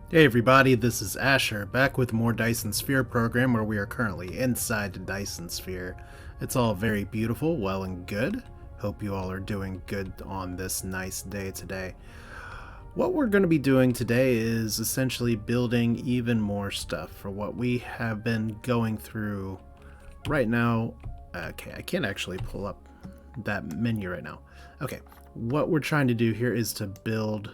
Hey everybody, this is Asher, back with more Dyson Sphere Program where we are currently inside the Dyson Sphere. It's all very beautiful, well and good. Hope you all are doing good on this nice day today. What we're going to be doing today is essentially building even more stuff for what we have been going through right now. Okay, I can't actually pull up that menu right now. Okay, what we're trying to do here is to build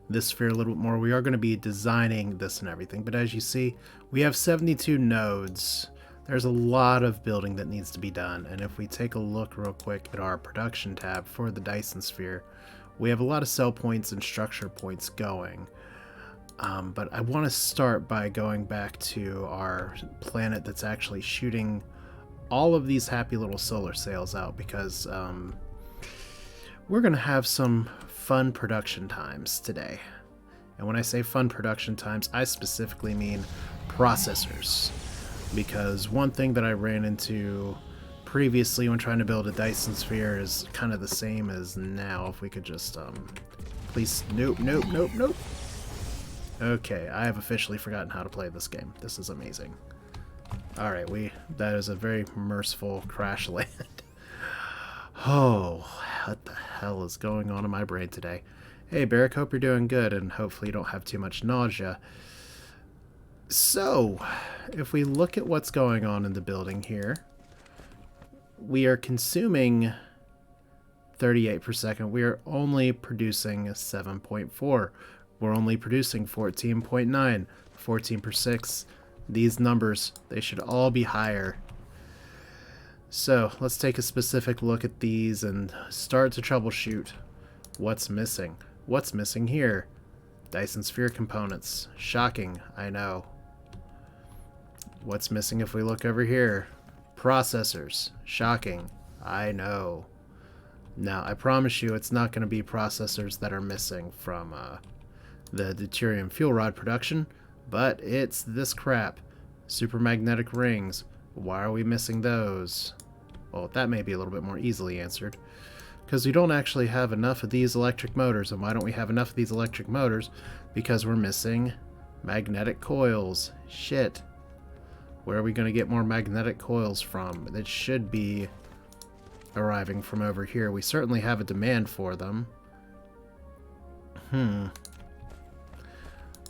this sphere a little bit more. We are going to be designing this and everything, but as you see, we have 72 nodes. There's a lot of building that needs to be done, and if we take a look real quick at our production tab for the Dyson Sphere, we have a lot of cell points and structure points going. But I want to start by going back to our planet that's actually shooting all of these happy little solar sails out, because we're going to have some fun production times today. And when I say fun production times, I specifically mean processors. Because one thing that I ran into previously when trying to build a Dyson Sphere is kind of the same as now. If we could just, please, nope. Okay, I have officially forgotten how to play this game. This is amazing. Alright, that is a very merciful crash land. Oh, what the hell is going on in my brain today? Hey, Barrick, hope you're doing good, and hopefully you don't have too much nausea. So, if we look at what's going on in the building here, we are consuming 38 per second. We are only producing 7.4. We're only producing 14.9, 14 per 6. These numbers, they should all be higher. So let's take a specific look at these and start to troubleshoot what's missing. What's missing here? Dyson Sphere components. Shocking, I know. What's missing if we look over here? Processors. Shocking, I know. Now, I promise you it's not going to be processors that are missing from the deuterium fuel rod production, but it's this crap. Supermagnetic rings. Why are we missing those? Well, that may be a little bit more easily answered. Because we don't actually have enough of these electric motors. And why don't we have enough of these electric motors? Because we're missing magnetic coils. Shit. Where are we going to get more magnetic coils from? It should be arriving from over here. We certainly have a demand for them. Well,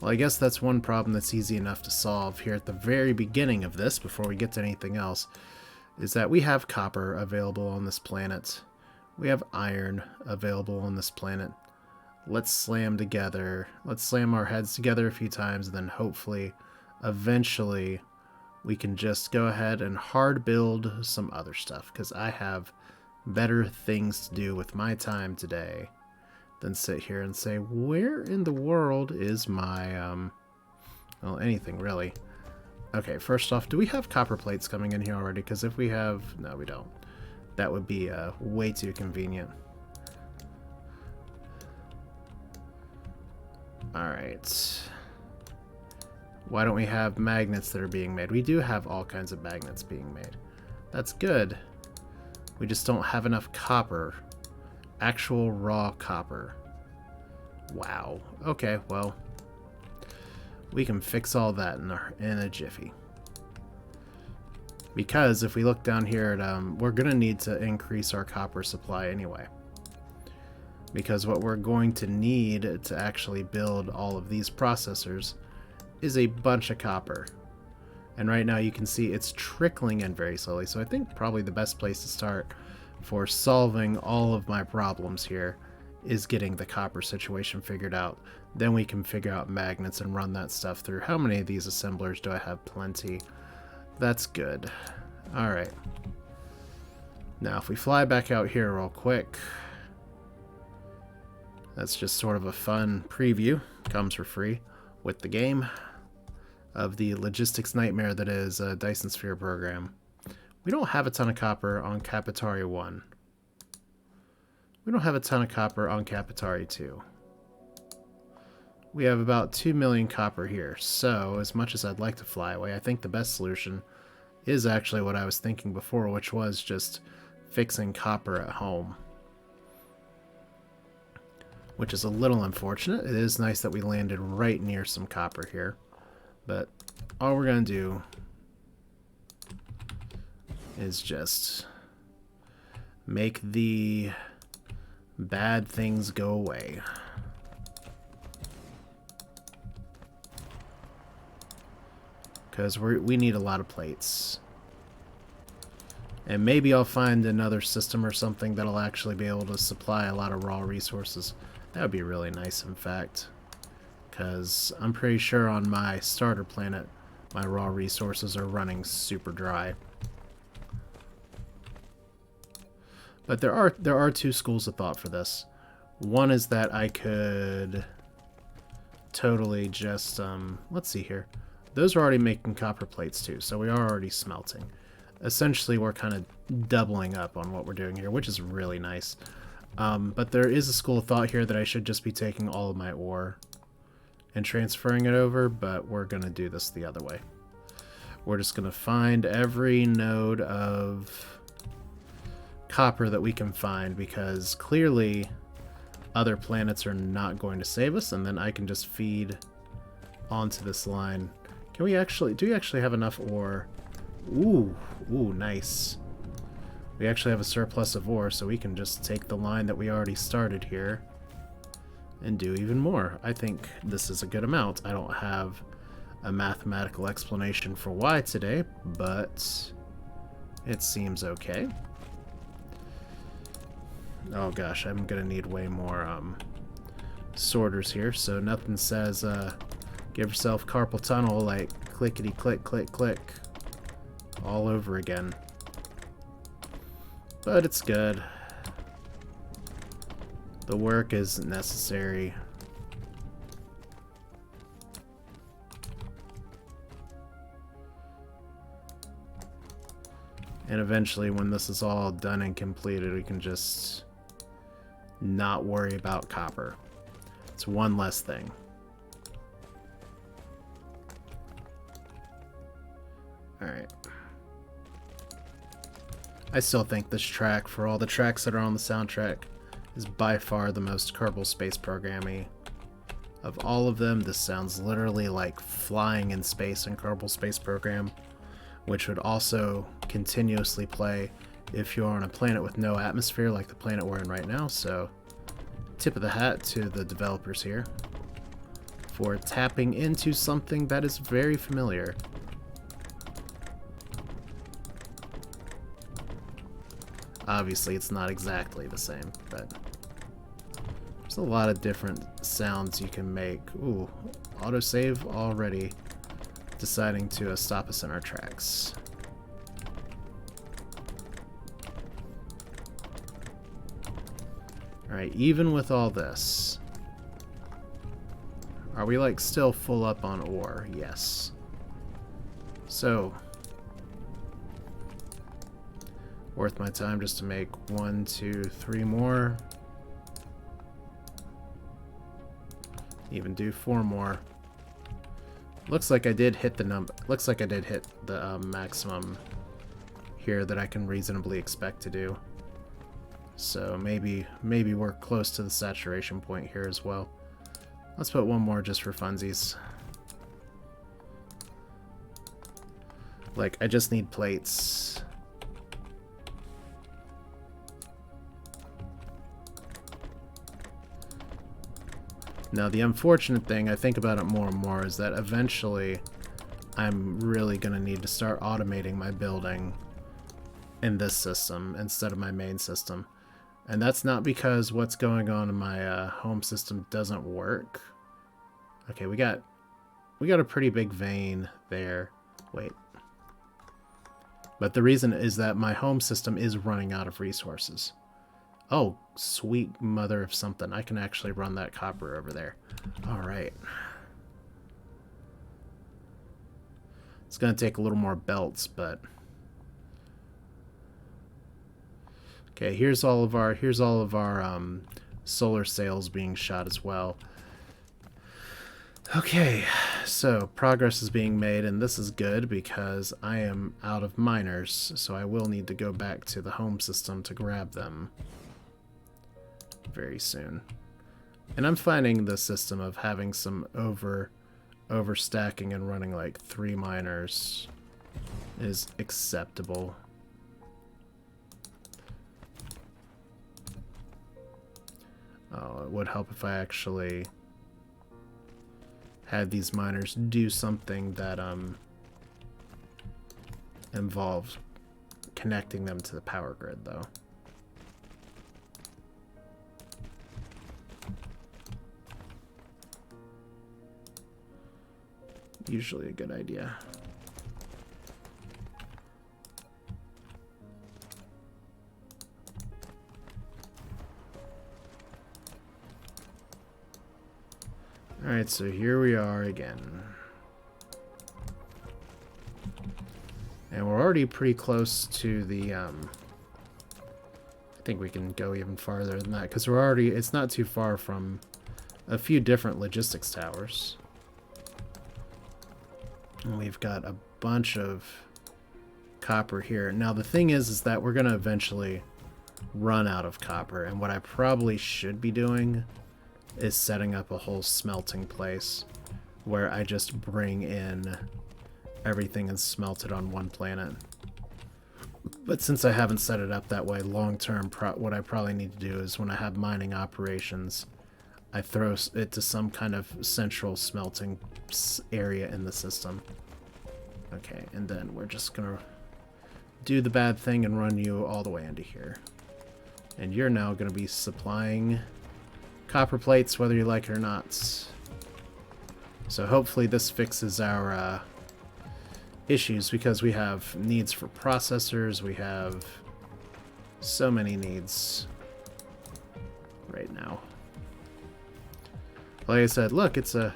I guess that's one problem that's easy enough to solve here at the very beginning of this, before we get to anything else, is that we have copper available on this planet. We have iron available on this planet. Let's slam together. Let's slam our heads together a few times, and then hopefully, eventually, we can just go ahead and hard build some other stuff, because I have better things to do with my time today than sit here and say, where in the world is my, well, anything really. Okay, first off, do we have copper plates coming in here already? Because if we have, no, we don't. That would be way too convenient. Alright. Why don't we have magnets that are being made? We do have all kinds of magnets being made. That's good. We just don't have enough copper. Actual raw copper. Wow. Okay, well, we can fix all that in a jiffy. Because if we look down here at, we're going to need to increase our copper supply anyway. Because what we're going to need to actually build all of these processors is a bunch of copper. And right now you can see it's trickling in very slowly. So I think probably the best place to start for solving all of my problems here is getting the copper situation figured out. Then we can figure out magnets and run that stuff through. How many of these assemblers do I have? Plenty. That's good. Alright. Now if we fly back out here real quick, that's just sort of a fun preview. Comes for free with the game of the logistics nightmare that is a Dyson Sphere program. We don't have a ton of copper on Capitari 1. We don't have a ton of copper on Capitari 2. We have about 2 million copper here, so as much as I'd like to fly away, I think the best solution is actually what I was thinking before, which was just fixing copper at home. which is a little unfortunate. It is nice that we landed right near some copper here, but all we're going to do is just make the bad things go away. Because we need a lot of plates. And maybe I'll find another system or something that'll actually be able to supply a lot of raw resources. That would be really nice, in fact. Because I'm pretty sure on my starter planet, my raw resources are running super dry. But there are two schools of thought for this. One is that I could totally just, let's see here. Those are already making copper plates too, so we are already smelting. Essentially, we're kind of doubling up on what we're doing here, which is really nice. But there is a school of thought here that I should just be taking all of my ore and transferring it over, but we're going to do this the other way. We're just going to find every node of copper that we can find, because clearly other planets are not going to save us, and then I can just feed onto this line. Can we actually, do we actually have enough ore? Ooh, nice. We actually have a surplus of ore, so we can just take the line that we already started here and do even more. I think this is a good amount. I don't have a mathematical explanation for why today, but it seems okay. Oh gosh, I'm gonna need way more sorters here, so nothing says give yourself carpal tunnel like clickety click click click all over again. But it's good. The work is necessary. And eventually, when this is all done and completed, we can just not worry about copper. It's one less thing. Alright. I still think this track, for all the tracks that are on the soundtrack, is by far the most Kerbal Space Program-y. Of all of them, this sounds literally like flying in space in Kerbal Space Program, which would also continuously play if you're on a planet with no atmosphere like the planet we're in right now. So, tip of the hat to the developers here for tapping into something that is very familiar. Obviously, it's not exactly the same, but there's a lot of different sounds you can make. Ooh, autosave already deciding to stop us in our tracks. Alright, even with all this, are we like still full up on ore? Yes. So, worth my time just to make 1, 2, 3 more. Even do 4 more. Looks like I did hit the number. Looks like I did hit the maximum here that I can reasonably expect to do. So maybe we're close to the saturation point here as well. Let's put 1 more just for funsies. Like, I just need plates. Now, the unfortunate thing, I think about it more and more, is that eventually I'm really going to need to start automating my building in this system instead of my main system. And that's not because what's going on in my home system doesn't work. Okay, we got a pretty big vein there. Wait. But the reason is that my home system is running out of resources. Oh, sweet mother of something. I can actually run that copper over there. Alright. It's going to take a little more belts, but... Okay, here's all of our solar sails being shot as well. Okay, so progress is being made, and this is good because I am out of miners, so I will need to go back to the home system to grab them very soon. And I'm finding the system of having some overstacking and running like 3 miners is acceptable. Oh, it would help if I actually had these miners do something that involved connecting them to the power grid, though. Usually a good idea. Alright, so here we are again. And we're already pretty close to the, I think we can go even farther than that, because we're already, it's not too far from a few different logistics towers. And we've got a bunch of copper here. Now the thing is that we're going to eventually run out of copper, and what I probably should be doing is setting up a whole smelting place where I just bring in everything and smelt it on one planet. But since I haven't set it up that way, long term, what I probably need to do is when I have mining operations, I throw it to some kind of central smelting area in the system. Okay, and then we're just gonna do the bad thing and run you all the way into here. And you're now gonna be supplying copper plates, whether you like it or not. So hopefully this fixes our issues, because we have needs for processors, we have so many needs right now. Like I said, look, it's a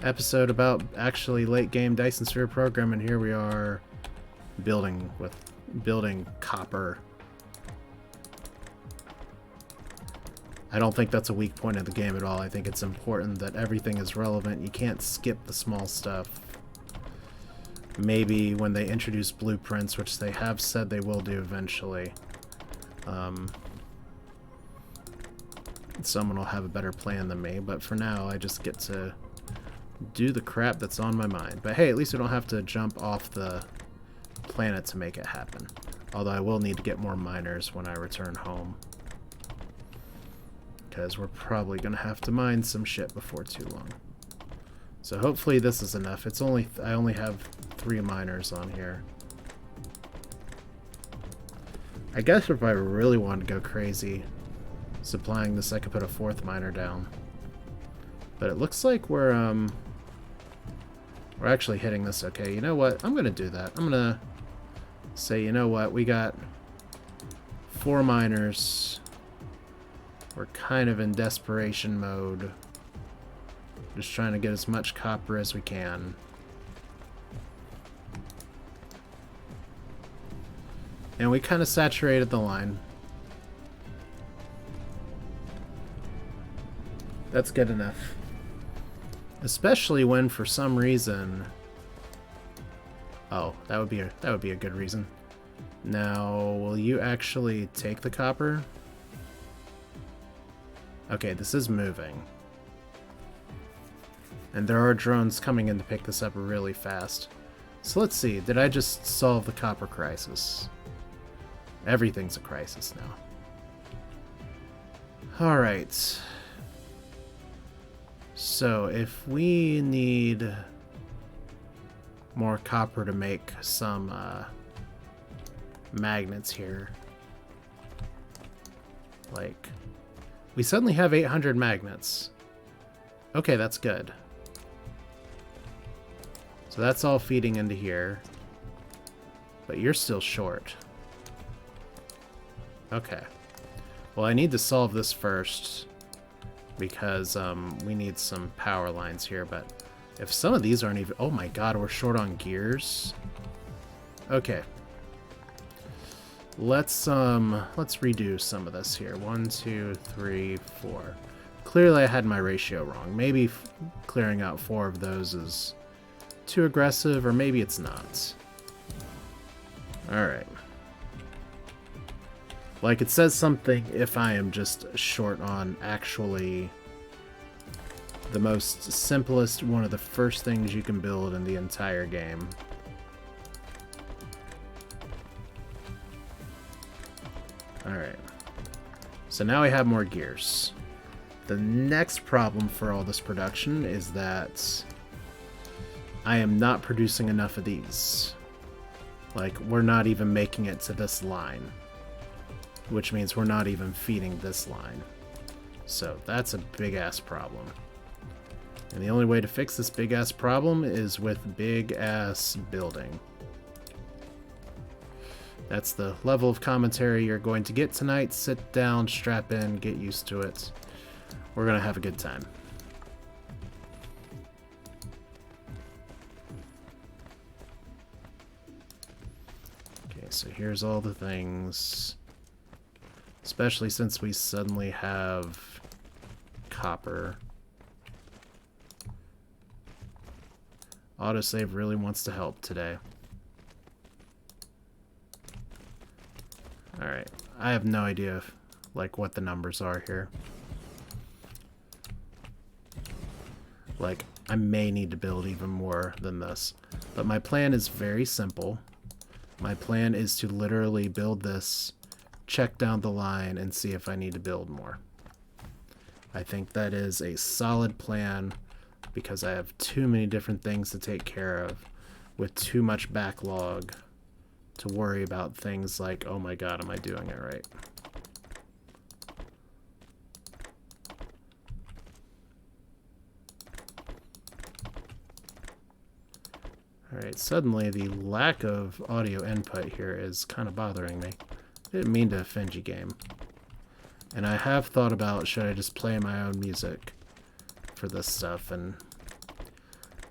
episode about actually late game Dyson Sphere Program, and here we are building copper. I don't think that's a weak point of the game at all. I think it's important that everything is relevant. You can't skip the small stuff. Maybe when they introduce blueprints, which they have said they will do eventually, someone will have a better plan than me. But for now, I just get to do the crap that's on my mind. But hey, at least I don't have to jump off the planet to make it happen. Although I will need to get more miners when I return home, because we're probably going to have to mine some shit before too long. So hopefully this is enough. It's only I only have 3 miners on here. I guess if I really wanted to go crazy supplying this, I could put a 4th miner down. But it looks like we're actually hitting this okay. You know what? I'm going to do that. I'm going to say, you know what? We got 4 miners. We're kind of in desperation mode. Just trying to get as much copper as we can. And we kind of saturated the line. That's good enough. Especially when, for some reason... Oh, that would be a good reason. Now, will you actually take the copper? Okay, this is moving. And there are drones coming in to pick this up really fast. So let's see, did I just solve the copper crisis? Everything's a crisis now. Alright. So if we need more copper to make some magnets here, like, we suddenly have 800 magnets. Okay, that's good. So that's all feeding into here. But you're still short. Okay. Well, I need to solve this first, because we need some power lines here. But if some of these aren't even... Oh my god, we're short on gears. Okay. Let's redo some of this here. 1, 2, 3, 4. Clearly I had my ratio wrong. Maybe clearing out 4 of those is too aggressive, or maybe it's not. Alright. Like, it says something if I am just short on actually the most simplest, one of the first things you can build in the entire game. Alright. So now we have more gears. The next problem for all this production is that I am not producing enough of these. Like, we're not even making it to this line. Which means we're not even feeding this line. So that's a big-ass problem. And the only way to fix this big-ass problem is with big-ass building. That's the level of commentary you're going to get tonight. Sit down, strap in, get used to it. We're going to have a good time. Okay, so here's all the things. Especially since we suddenly have copper. Autosave really wants to help today. Alright, I have no idea like what the numbers are here. Like, I may need to build even more than this. But my plan is very simple. My plan is to literally build this, check down the line, and see if I need to build more. I think that is a solid plan because I have too many different things to take care of with too much backlog to worry about things like, oh my god, am I doing it right? Alright, suddenly the lack of audio input here is kind of bothering me. I didn't mean to offend you, game. And I have thought about, should I just play my own music for this stuff, and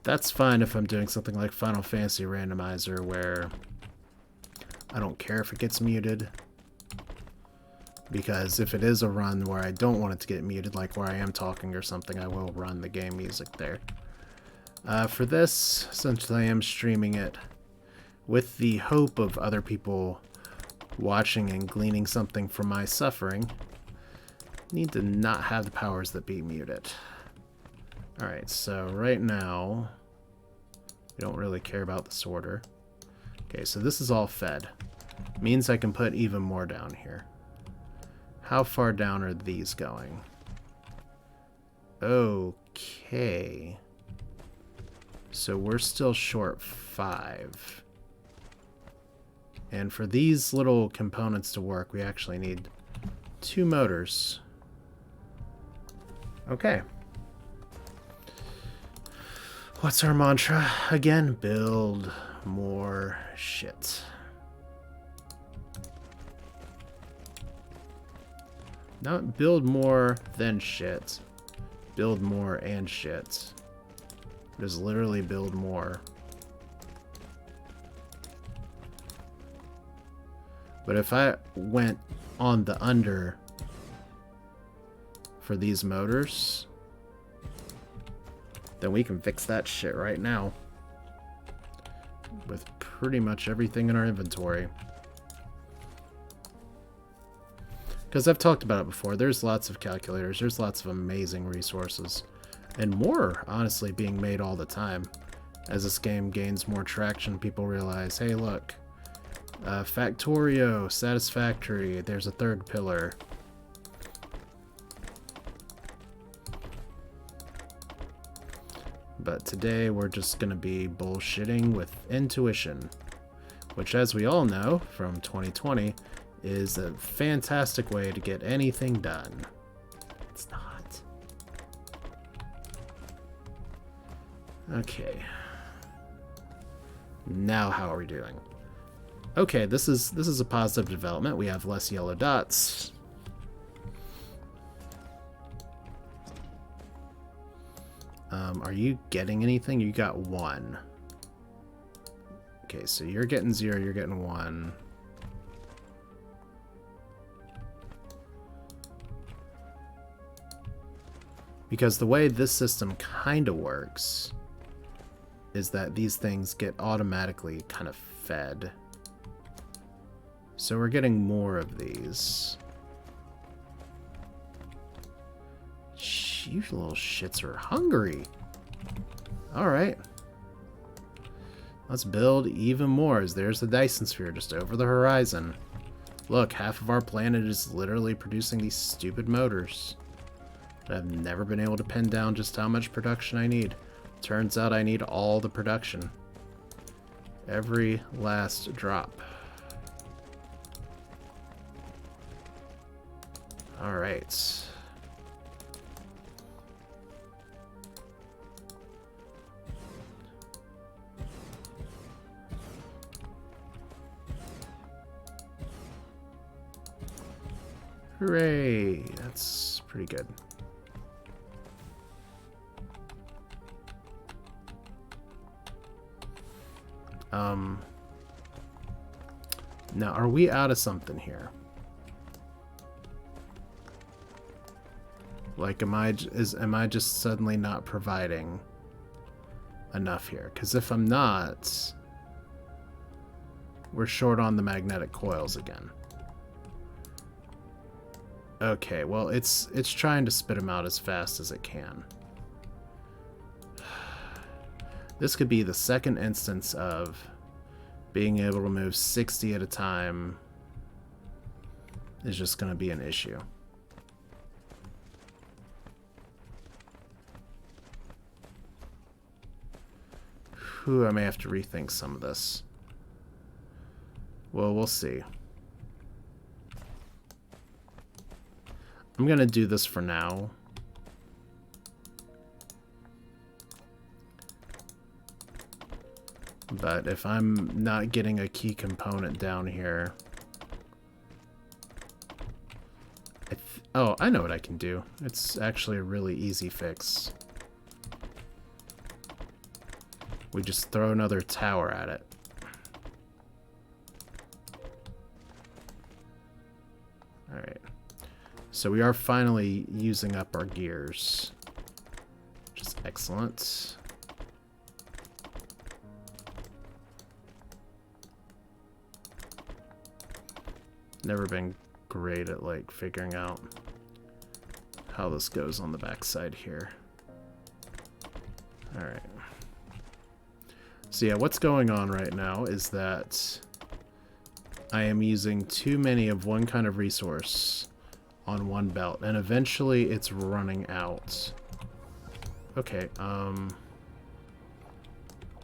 that's fine if I'm doing something like Final Fantasy Randomizer where I don't care if it gets muted, because if it is a run where I don't want it to get muted, like where I am talking or something, I will run the game music there. For this, since I am streaming it with the hope of other people watching and gleaning something from my suffering, need to not have the powers that be muted. Alright, so right now, we don't really care about the sorter. Okay, so this is all fed. Means I can put even more down here. How far down are these going? Okay. So we're still short 5. And for these little components to work, we actually need 2 motors. Okay. What's our mantra? Again, build more shit. Not build more than shit. Build more and shit. Just literally build more. But if I went on the under for these motors, then we can fix that shit right now with pretty much everything in our inventory. Because I've talked about it before, there's lots of calculators, there's lots of amazing resources, and more, honestly, being made all the time. As this game gains more traction, people realize, hey look, Factorio, Satisfactory, there's a third pillar. But today we're just going to be bullshitting with intuition, which, as we all know from 2020, is a fantastic way to get anything done. It's not. Okay. Now how are we doing? Okay, this is a positive development. We have less yellow dots. Are you getting anything? You got 1. Okay, so you're getting 0, you're getting 1. Because the way this system kind of works is that these things get automatically kind of fed. So we're getting more of these. You little shits are hungry. Alright. Let's build even more, as there's the Dyson Sphere just over the horizon. Look, half of our planet is literally producing these stupid motors. I've never been able to pin down just how much production I need. Turns out I need all the production. Every last drop. Alright. Hooray! That's pretty good. Now, are we out of something here? Like, am I just suddenly not providing enough here? Because if I'm not, we're short on the magnetic coils again. Okay, well, it's trying to spit them out as fast as it can. This could be the second instance of being able to move 60 at a time is just going to be an issue. Whew, I may have to rethink some of this. Well, we'll see. I'm going to do this for now. But if I'm not getting a key component down here... Oh, I know what I can do. It's actually a really easy fix. We just throw another tower at it. Alright. So we are finally using up our gears. Which is excellent. Never been great at like figuring out how this goes on the backside here. Alright. So yeah, what's going on right now is that I am using too many of one kind of resource on one belt, and eventually it's running out. Okay,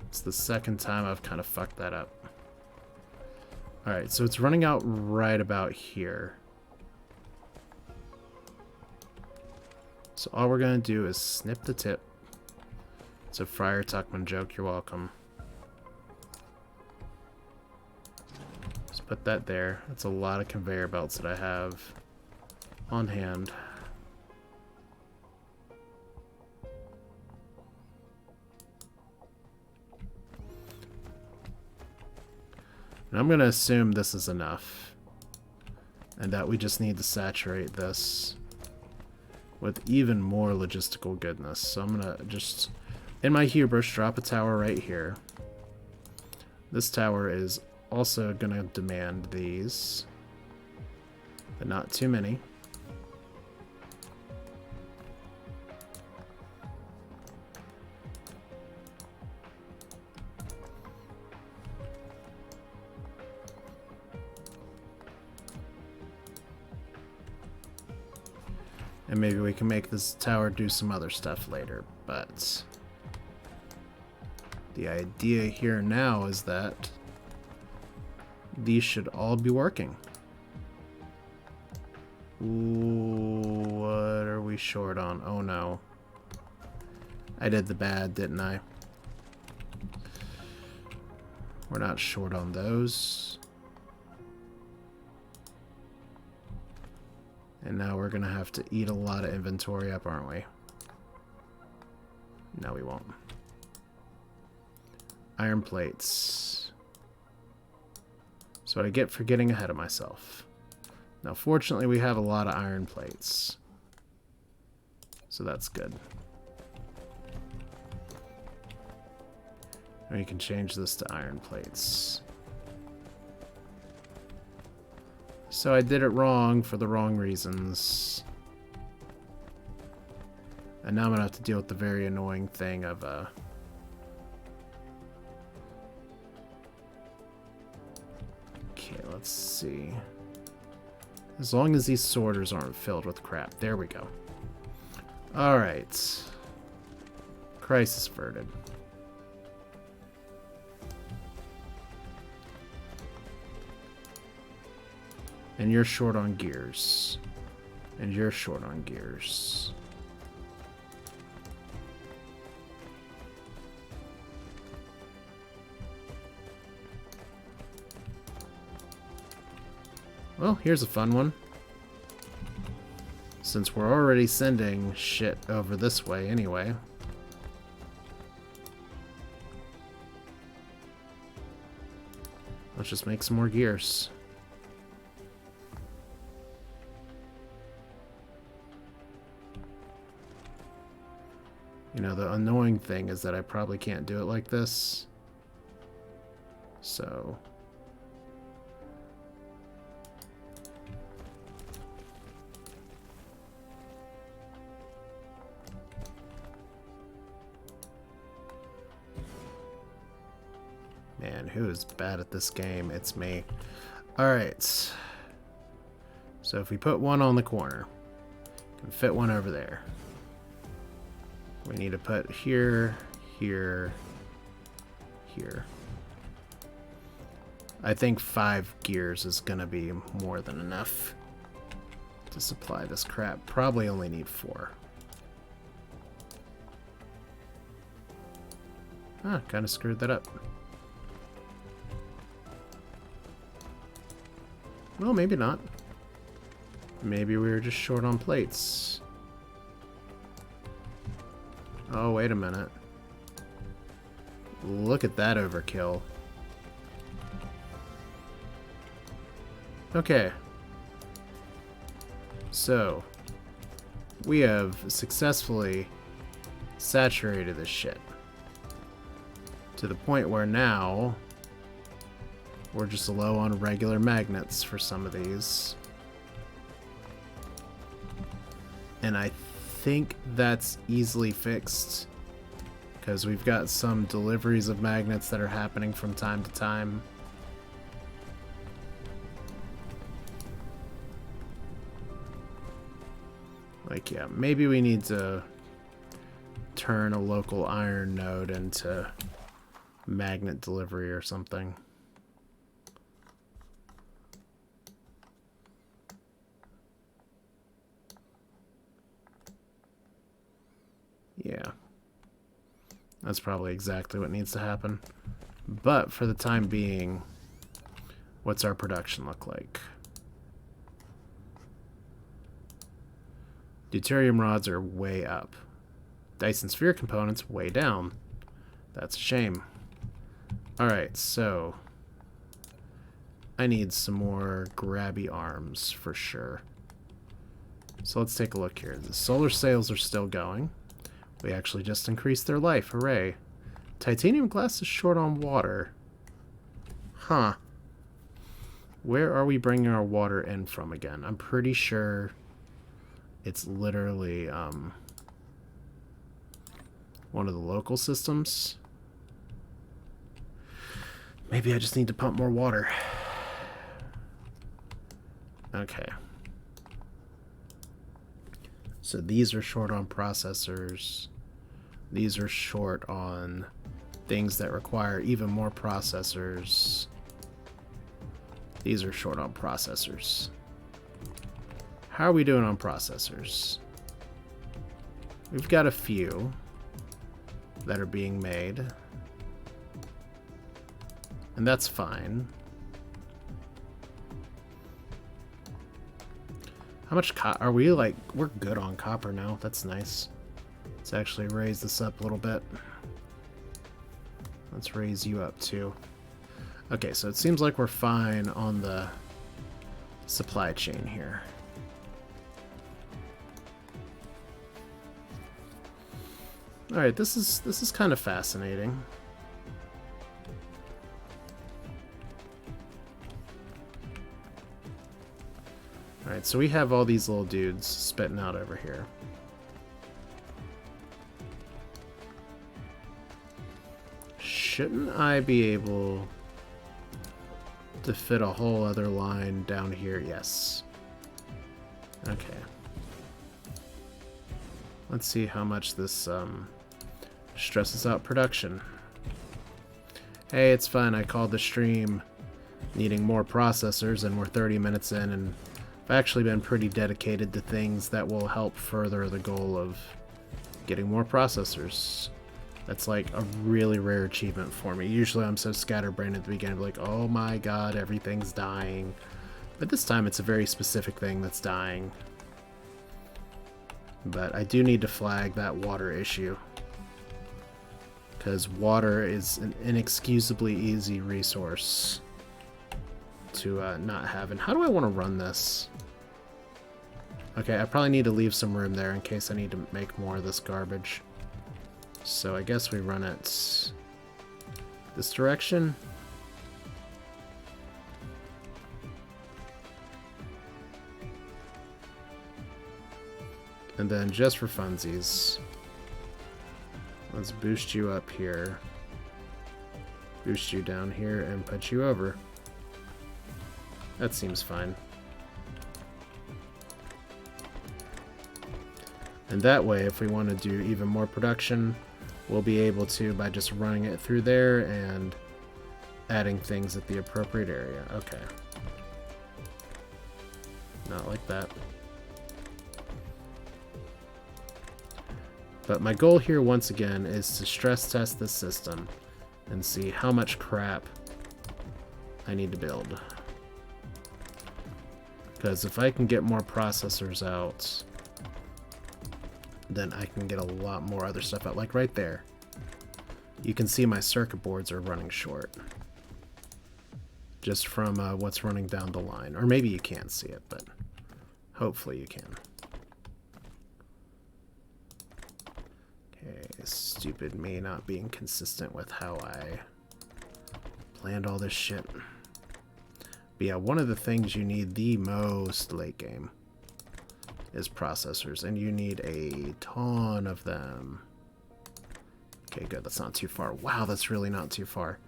it's the second time I've kind of fucked that up. Alright, so it's running out right about here. So all we're going to do is snip the tip. It's a Friar Tuckman joke, you're welcome. Just put that there. That's a lot of conveyor belts that I have on hand. And I'm going to assume this is enough. And that we just need to saturate this with even more logistical goodness. So I'm going to just, in my hubris, drop a tower right here. This tower is also going to demand these. But not too many. And maybe we can make this tower do some other stuff later, but the idea here now is that these should all be working. Ooh, what are we short on? Oh no. I did the bad, didn't I? We're not short on those. And now we're going to have to eat a lot of inventory up, aren't we? No, we won't. Iron plates. That's what I get for getting ahead of myself. Now, fortunately, we have a lot of iron plates. So that's good. And we can change this to iron plates. So I did it wrong for the wrong reasons. And now I'm gonna have to deal with the very annoying thing of okay, let's see. As long as these sorters aren't filled with crap. There we go. Alright. Crisis averted. And you're short on gears. And you're short on gears. Well, here's a fun one. Since we're already sending shit over this way anyway. Let's just make some more gears. You know, the annoying thing is that I probably can't do it like this. So... Man, who is bad at this game? It's me. Alright. So if we put one on the corner, we can fit one over there. We need to put here, here, here. I think 5 gears is going to be more than enough to supply this crap. Probably only need 4. Ah, kind of screwed that up. Well, maybe not. Maybe we were just short on plates. Oh, wait a minute. Look at that overkill. Okay. So, we have successfully saturated this shit. To the point where now... we're just low on regular magnets for some of these. And I think that's easily fixed. Because we've got some deliveries of magnets that are happening from time to time. Like, yeah, maybe we need to turn a local iron node into magnet delivery or something. Yeah. That's probably exactly what needs to happen. But for the time being, what's our production look like? Deuterium rods are way up. Dyson Sphere components way down. That's a shame. Alright, so I need some more grabby arms for sure. So let's take a look here. The solar sails are still going. We actually just increased their life. Hooray. Titanium glass is short on water. Huh. Where are we bringing our water in from again? I'm pretty sure it's literally one of the local systems. Maybe I just need to pump more water. Okay. So these are short on processors. These are short on things that require even more processors. These are short on processors. How are we doing on processors? We've got a few that are being made. And that's fine. How much are we like? We're good on copper now. That's nice. Let's actually raise this up a little bit. Let's raise you up too. Okay, so it seems like we're fine on the supply chain here. All right, this is kind of fascinating. Alright, so we have all these little dudes spitting out over here. shouldn't I be able to fit a whole other line down here? Yes. Okay. Let's see how much this stresses out production. Hey, it's fine. I called the stream needing more processors, and we're 30 minutes in, and I've actually been pretty dedicated to things that will help further the goal of getting more processors. That's like a really rare achievement for me. Usually I'm so scatterbrained at the beginning, like, oh my god, everything's dying. But this time it's a very specific thing that's dying. But I do need to flag that water issue, because water is an inexcusably easy resource to not have. And how do I want to run this? Okay, I probably need to leave some room there in case I need to make more of this garbage. So I guess we run it this direction. And then just for funsies, let's boost you up here, boost you down here, and put you over. That seems fine. And that way, if we want to do even more production, we'll be able to by just running it through there and adding things at the appropriate area. Okay. Not like that. But my goal here, once again, is to stress test this system and see how much crap I need to build. Because if I can get more processors out, then I can get a lot more other stuff out. Like right there. You can see my circuit boards are running short. Just from what's running down the line. Or maybe you can't see it, but hopefully you can. Okay, stupid me not being consistent with how I planned all this shit. But yeah, one of the things you need the most late game is processors, and you need a ton of them. Okay, good, that's not too far. Wow, that's really not too far.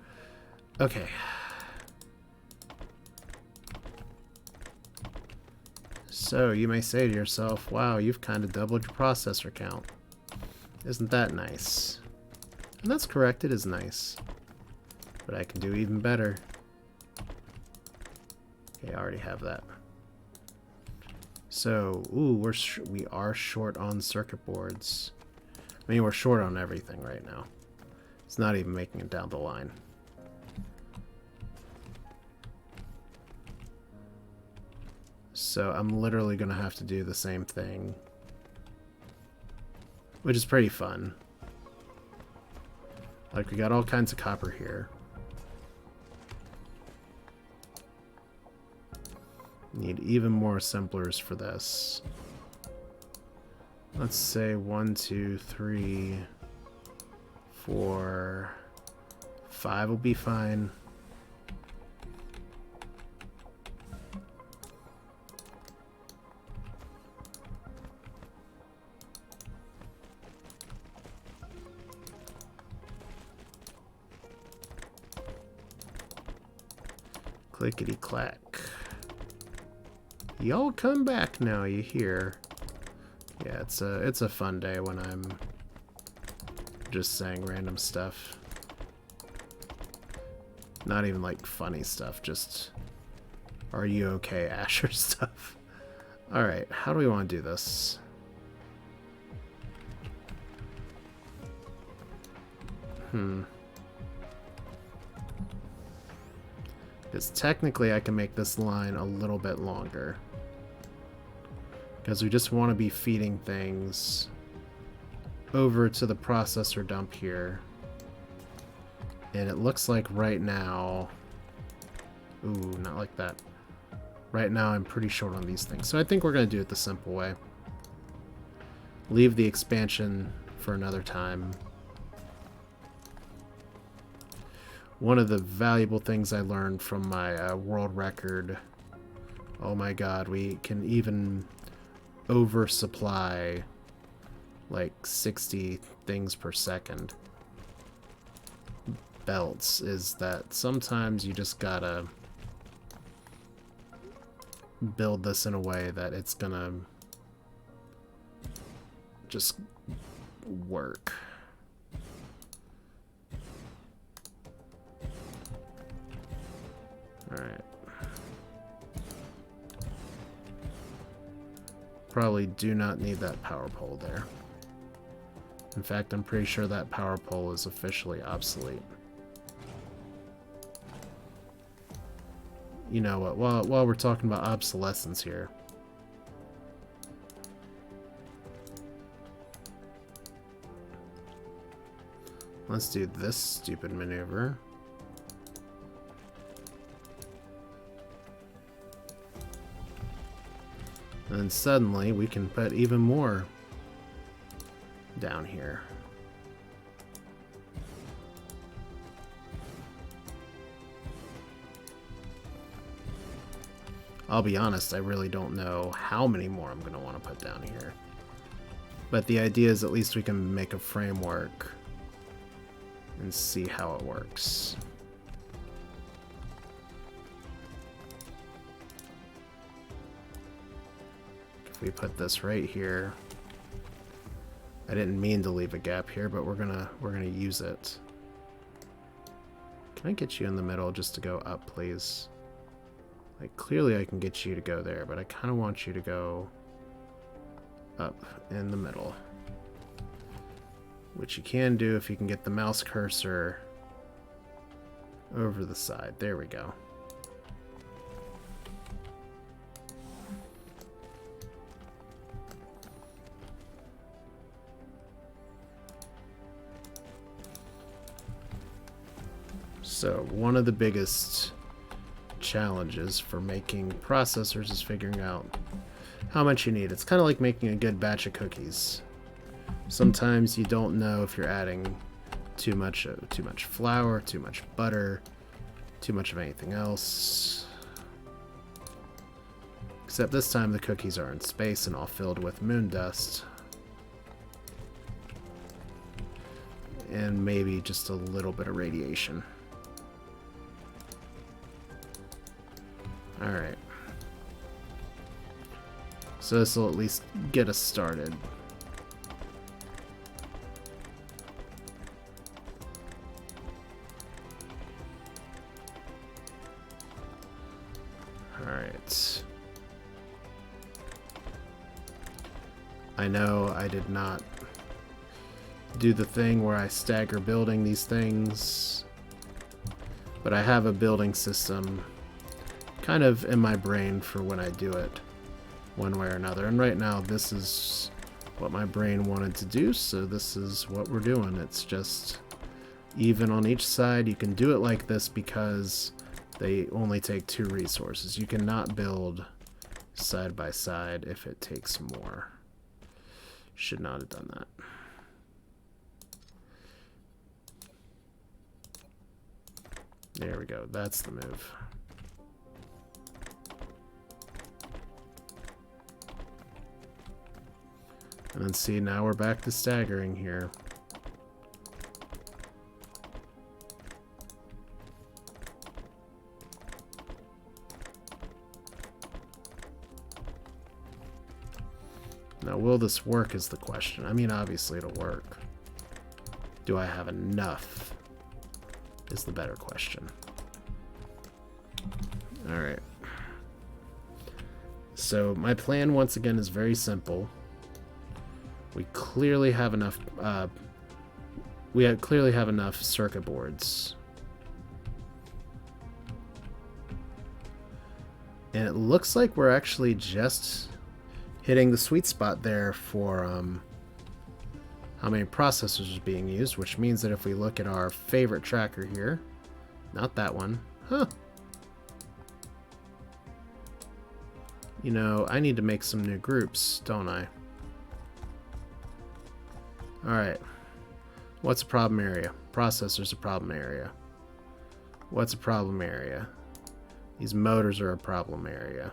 Okay. So, you may say to yourself, wow, you've kind of doubled your processor count. Isn't that nice? And that's correct, it is nice. But I can do even better. Okay, I already have that. So, ooh, we are short on circuit boards. I mean, we're short on everything right now. It's not even making it down the line. So I'm literally going to have to do the same thing, which is pretty fun. Like, we got all kinds of copper here. Need even more assemblers for this. Let's say 1, 2, 3, 4, 5 will be fine. Clickety clack. Y'all come back now, you hear? Yeah, it's a fun day when I'm just saying random stuff. Not even like funny stuff, just are you okay, Asher stuff. Alright, how do we want to do this? Because technically I can make this line a little bit longer. Because we just want to be feeding things over to the processor dump here. And it looks like right now... Ooh, not like that. Right now I'm pretty short on these things. So I think we're going to do it the simple way. Leave the expansion for another time. One of the valuable things I learned from my world record, oh my god, we can even oversupply like 60 things per second. belts is that sometimes you just gotta build this in a way that it's gonna just work. Alright. Probably do not need that power pole there. In fact, I'm pretty sure that power pole is officially obsolete. You know what, while we're talking about obsolescence here, let's do this stupid maneuver. And suddenly we can put even more down here. I'll be honest, I really don't know how many more I'm going to want to put down here. But the idea is at least we can make a framework and see how it works. If we put this right here, I didn't mean to leave a gap here, but we're gonna use it. Can I get you in the middle just to go up, please? Like, clearly I can get you to go there, but I kind of want you to go up in the middle. Which you can do if you can get the mouse cursor over the side. There we go. So, one of the biggest challenges for making processors is figuring out how much you need. It's kind of like making a good batch of cookies. Sometimes you don't know if you're adding too much flour, too much butter, too much of anything else. Except this time the cookies are in space and all filled with moon dust. And maybe just a little bit of radiation. Alright. So this will at least get us started. Alright. I know I did not do the thing where I stagger building these things, but I have a building system kind of in my brain for when I do it one way or another. And right now this is what my brain wanted to do, so this is what we're doing. It's just even on each side. You can do it like this because they only take 2 resources. You cannot build side by side if it takes more. Should not have done that. There we go. That's the move. And then see, now we're back to staggering here. Now, will this work is the question. I mean, obviously it'll work. Do I have enough is the better question. Alright. So my plan once again is very simple. We clearly have enough circuit boards. And it looks like we're actually just hitting the sweet spot there for how many processors are being used, which means that if we look at our favorite tracker here, not that one, huh? You know, I need to make some new groups, don't I? Alright. What's a problem area? Processors a problem area. What's a problem area? These motors are a problem area.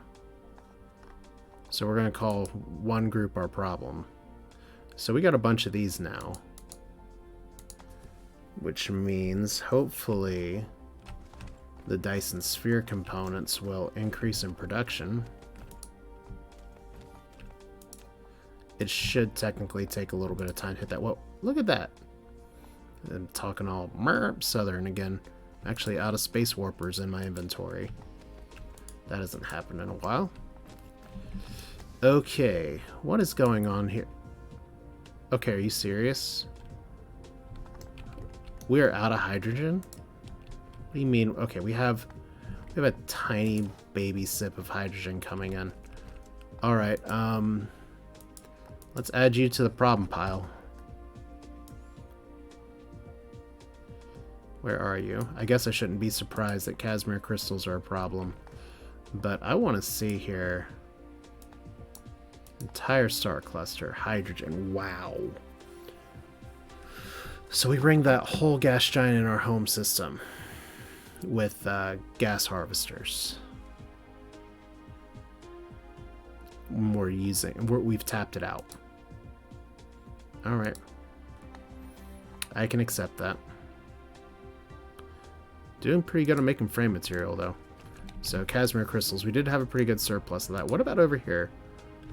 So we're going to call one group our problem. So we got a bunch of these now. which means hopefully the Dyson Sphere components will increase in production. It should technically take a little bit of time to hit that. Whoa, look at that. I'm talking all southern again. I'm actually out of space warpers in my inventory. That hasn't happened in a while. Okay, what is going on here? Okay, are you serious? We are out of hydrogen? What do you mean? Okay, we have a tiny baby sip of hydrogen coming in. Alright, let's add you to the problem pile. Where are you? I guess I shouldn't be surprised that Casimir crystals are a problem. But I want to see here. Entire star cluster. Hydrogen. Wow. So we bring that whole gas giant in our home system with gas harvesters. We've tapped it out. Alright. I can accept that. Doing pretty good on making frame material, though. So, Casimir crystals. We did have a pretty good surplus of that. What about over here?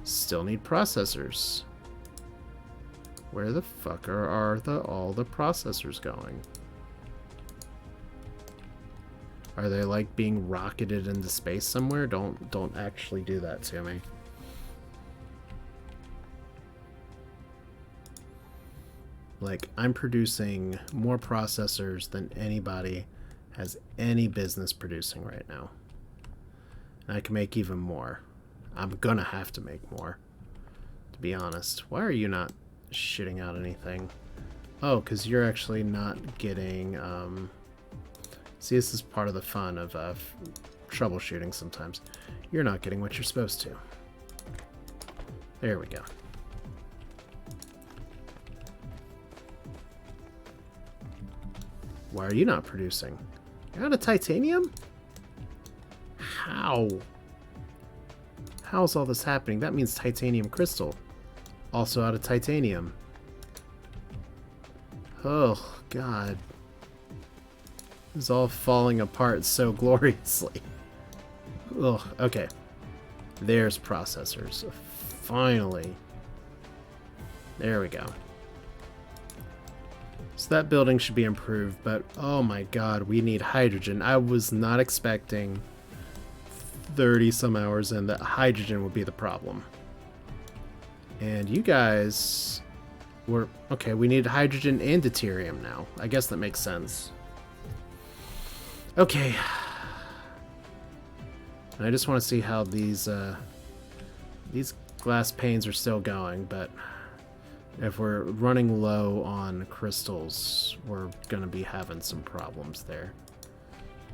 Still need processors. Where the fuck are all the processors going? Are they, like, being rocketed into space somewhere? Don't actually do that to me. Like, I'm producing more processors than anybody has any business producing right now. And I can make even more. I'm gonna have to make more, to be honest. Why are you not shitting out anything? Oh, because you're actually not getting... See, this is part of the fun of troubleshooting sometimes. You're not getting what you're supposed to. There we go. Why are you not producing? You're out of titanium? How? How's all this happening? That means titanium crystal. Also out of titanium. Oh, God. It's all falling apart so gloriously. Ugh, okay. There's processors. Finally. There we go. So that building should be improved, but oh my god, we need hydrogen. I was not expecting 30 some hours in that hydrogen would be the problem. And you guys were... Okay, we need hydrogen and deuterium now. I guess that makes sense. Okay. And I just want to see how these glass panes are still going, but if we're running low on crystals, we're going to be having some problems there.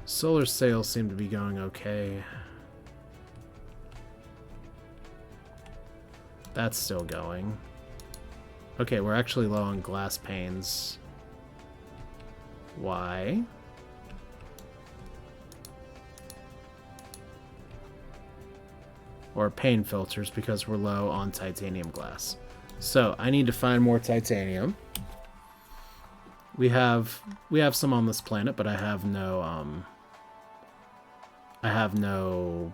Solar sails seem to be going okay. That's still going. Okay, we're actually low on glass panes. Why? Or pane filters, because we're low on titanium glass. So, I need to find more titanium. We have some on this planet, but I have no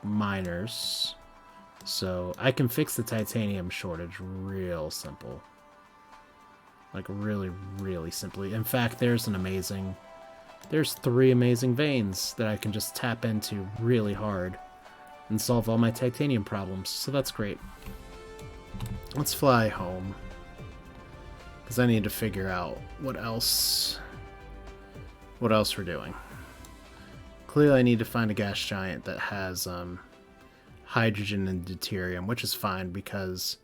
miners. So, I can fix the titanium shortage real simple. Like, really, really simply. In fact, there's 3 amazing veins that I can just tap into really hard and solve all my titanium problems. So that's great. Let's fly home. Because I need to figure out what else we're doing. Clearly I need to find a gas giant that has hydrogen and deuterium, which is fine because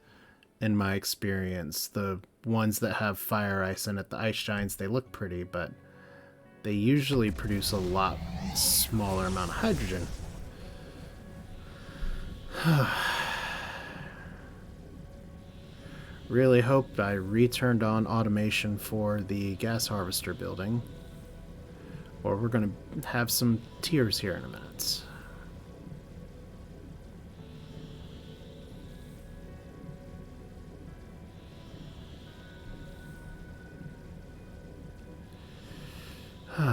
in my experience, the ones that have fire ice in it, the ice giants, they look pretty, but they usually produce a lot smaller amount of hydrogen. Really hope I returned on automation for the gas harvester building, or we're going to have some tears here in a minute.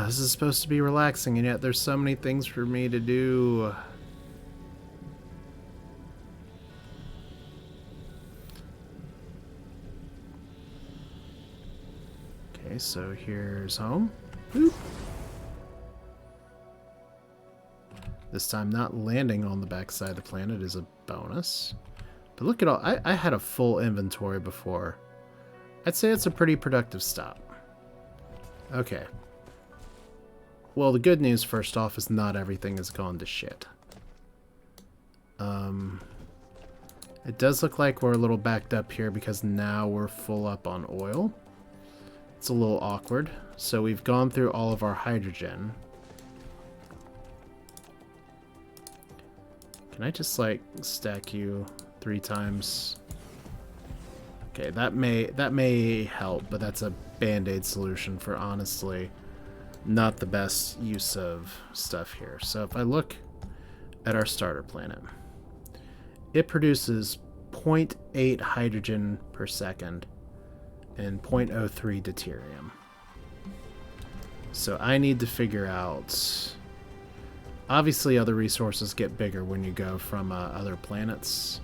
This is supposed to be relaxing, and yet there's so many things for me to do. Okay, so here's home. Boop. This time not landing on the backside of the planet is a bonus. But look at all, I had a full inventory before. I'd say it's a pretty productive stop. Okay. Well, the good news first off is not everything has gone to shit. It does look like we're a little backed up here because now we're full up on oil. It's a little awkward. So we've gone through all of our hydrogen. Can I just like stack you 3 times? Okay, that may help, but that's a band-aid solution for honestly not the best use of stuff here. So if I look at our starter planet, it produces 0.8 hydrogen per second and 0.03 deuterium. So I need to figure out... Obviously, other resources get bigger when you go from other planets.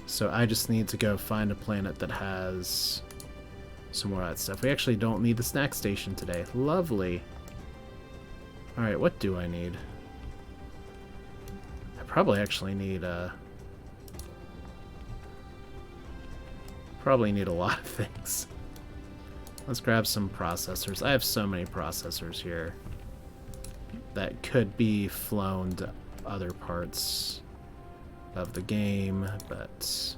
So I just need to go find a planet that has some more of that stuff. We actually don't need the snack station today. Lovely. Alright, what do I need? I probably actually need probably need a lot of things. Let's grab some processors. I have so many processors here that could be flown to other parts of the game, but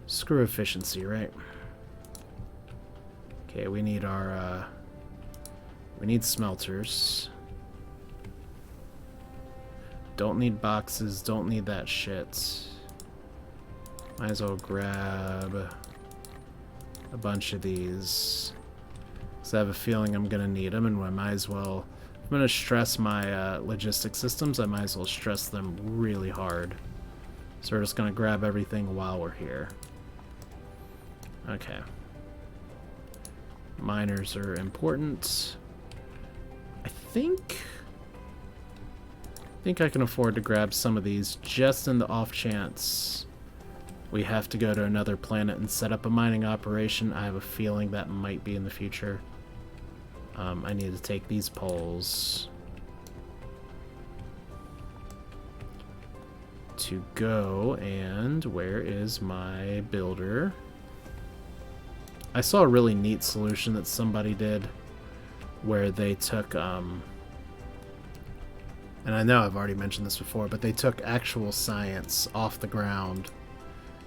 screw efficiency, right? Okay, we need our we need smelters. Don't need boxes, don't need that shit. Might as well grab a bunch of these, because I have a feeling I'm gonna need them, and I might as well, if I'm gonna stress my logistic systems, I might as well stress them really hard. So we're just gonna grab everything while we're here. Okay. Miners are important. I think I can afford to grab some of these just in the off chance we have to go to another planet and set up a mining operation. I have a feeling that might be in the future. I need to take these poles to go, and where is my builder? I saw a really neat solution that somebody did where they took, and I know I've already mentioned this before, but they took actual science off the ground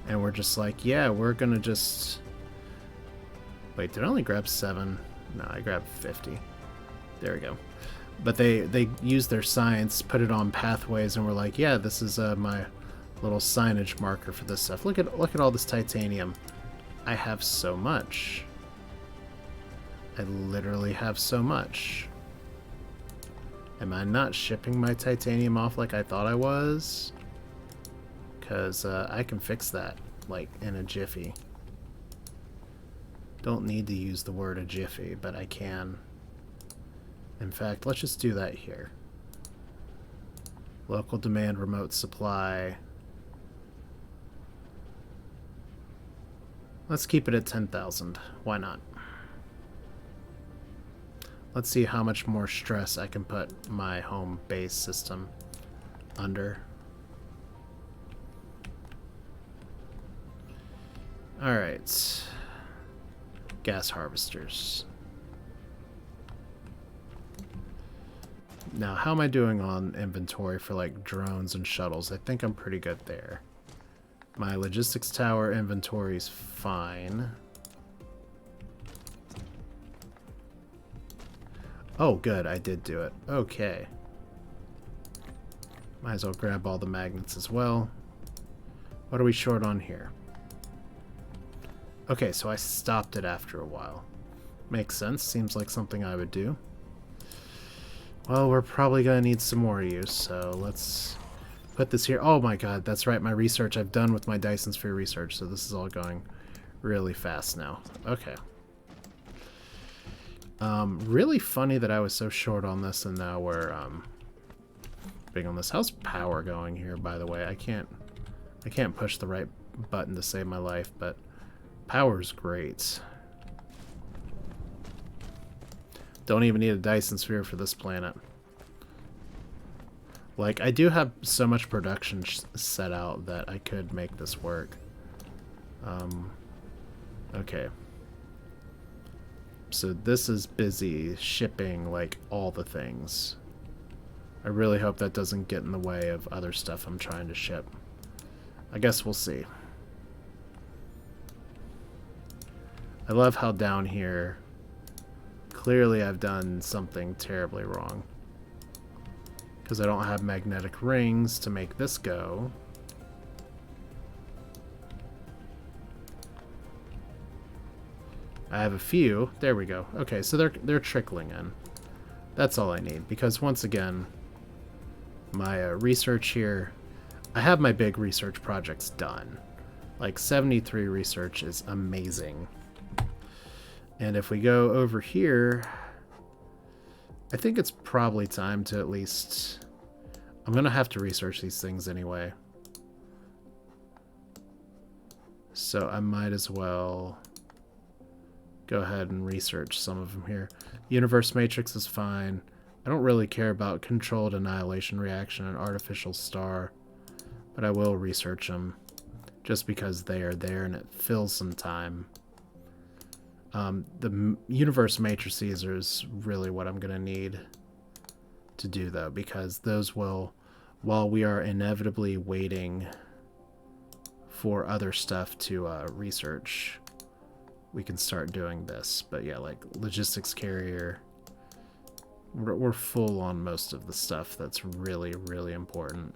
and we're just like, yeah, we're gonna just... Wait, did I only grab 7? No, I grabbed 50. There we go. But they used their science, put it on pathways, and we're like, yeah, this is my little signage marker for this stuff. Look at all this titanium. I have so much. I literally have so much. Am I not shipping my titanium off like I thought I was? Because I can fix that, like, in a jiffy. Don't need to use the word a jiffy, but I can. In fact, let's just do that here. Local demand, remote supply. Let's keep it at 10,000. Why not? Let's see how much more stress I can put my home base system under. Alright. Gas harvesters. Now, how am I doing on inventory for, like, drones and shuttles? I think I'm pretty good there. My logistics tower inventory is fine. Oh, good, I did do it. Okay. Might as well grab all the magnets as well. What are we short on here? Okay, so I stopped it after a while. Makes sense. Seems like something I would do. Well, we're probably going to need some more use, so let's put this here. Oh my god, that's right, my research. I've done with my Dyson Sphere research, so this is all going really fast now. Okay. Really funny that I was so short on this and now we're big on this. How's power going here, by the way? I can't push the right button to save my life, but power's great. Don't even need a Dyson Sphere for this planet. Like, I do have so much production set out that I could make this work. Okay. So this is busy shipping, like, all the things. I really hope that doesn't get in the way of other stuff I'm trying to ship. I guess we'll see. I love how down here, clearly I've done something terribly wrong. Because I don't have magnetic rings to make this go. I have a few. There we go. Okay, so they're trickling in. That's all I need. Because once again, my research here, I have my big research projects done. Like 73 research is amazing. And if we go over here, I think it's probably time to at least... I'm going to have to research these things anyway. So I might as well go ahead and research some of them here. Universe matrix is fine. I don't really care about controlled annihilation reaction and artificial star, but I will research them just because they are there and it fills some time. The universe matrices is really what I'm going to need to do, though, because those will, while we are inevitably waiting for other stuff to research, we can start doing this. But yeah, like logistics carrier, we're full on most of the stuff that's really, really important.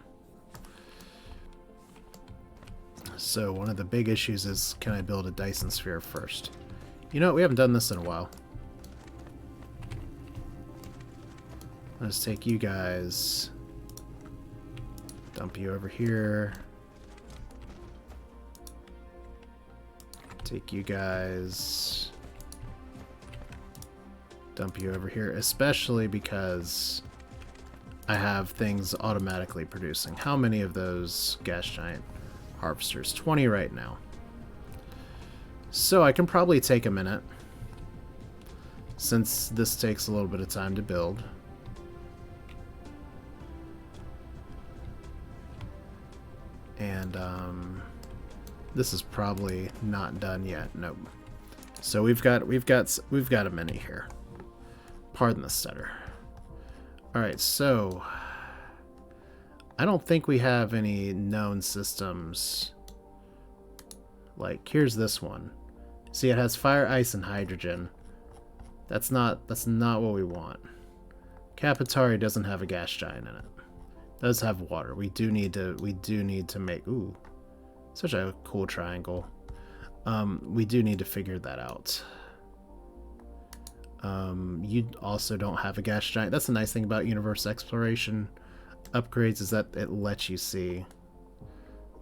So one of the big issues is, can I build a Dyson Sphere first? You know what? We haven't done this in a while. Let's take you guys, dump you over here. Take you guys, dump you over here, especially because I have things automatically producing. How many of those gas giant harvesters? 20 right now. So I can probably take a minute, since this takes a little bit of time to build. And this is probably not done yet. Nope. So we've got a minute here. Pardon the stutter. All right, so I don't think we have any known systems. Like, here's this one. See, it has fire, ice, and hydrogen. That's not what we want. Capitari doesn't have a gas giant in it. It does have water. We do need to make, ooh, such a cool triangle. We do need to figure that out. You also don't have a gas giant. That's the nice thing about universe exploration upgrades, is that it lets you see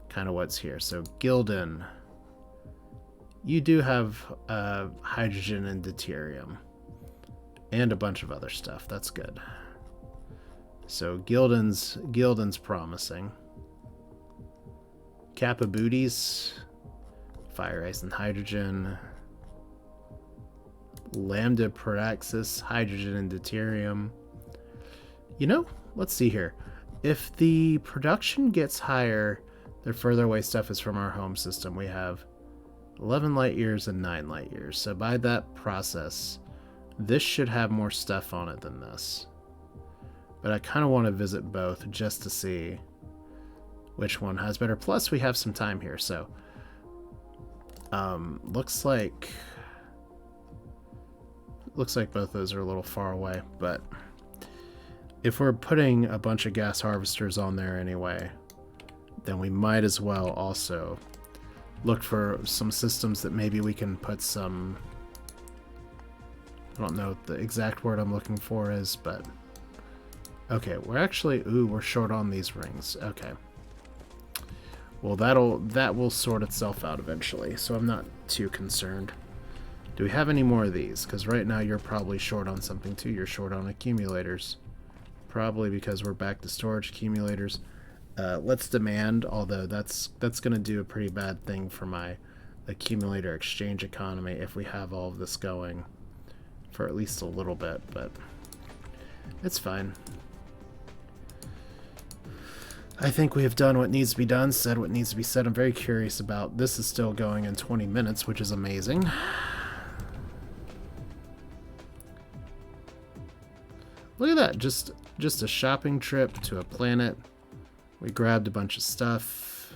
kind of what's here. So Gildan, you do have hydrogen and deuterium and a bunch of other stuff. That's good. So Gildan's promising. Kappa booties, fire, ice, and hydrogen. Lambda Praxis, hydrogen and deuterium. You know, let's see here. If the production gets higher, the further away stuff is from our home system. We have 11 light years and 9 light years. So by that process, this should have more stuff on it than this. But I kind of want to visit both just to see which one has better. Plus, we have some time here, so looks like both those are a little far away. But if we're putting a bunch of gas harvesters on there anyway, then we might as well also look for some systems that maybe we can put some, I don't know what the exact word I'm looking for is, but okay, we're actually, ooh, we're short on these rings. Okay. Well, that will sort itself out eventually, so I'm not too concerned. Do we have any more of these? Because right now you're probably short on something too. You're short on accumulators. Probably because we're back to storage accumulators. Let's demand, although that's going to do a pretty bad thing for my accumulator exchange economy if we have all of this going for at least a little bit, but it's fine. I think we have done what needs to be done, said what needs to be said. I'm very curious about this. Is still going in 20 minutes, which is amazing. Look at that, just a shopping trip to a planet. We grabbed a bunch of stuff.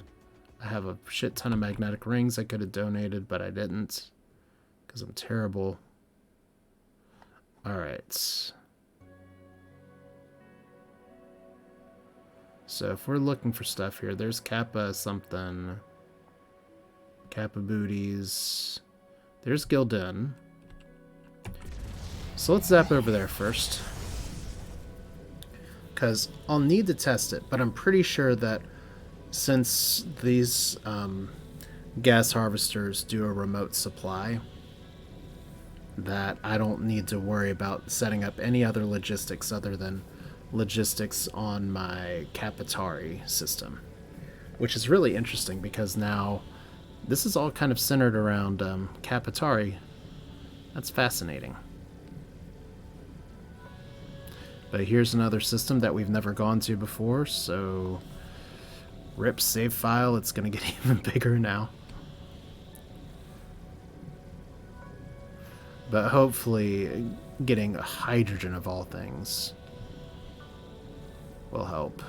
I have a shit ton of magnetic rings I could have donated, but I didn't because I'm terrible. All right. So if we're looking for stuff here, there's Kappa something. Kappa booties. There's Gildan. So let's zap over there first, because I'll need to test it, but I'm pretty sure that since these gas harvesters do a remote supply, that I don't need to worry about setting up any other logistics other than logistics on my Capitari system, which is really interesting because now this is all kind of centered around Capitari. That's fascinating. But here's another system that we've never gone to before, so rip save file, it's going to get even bigger now. But hopefully getting hydrogen of all things will help.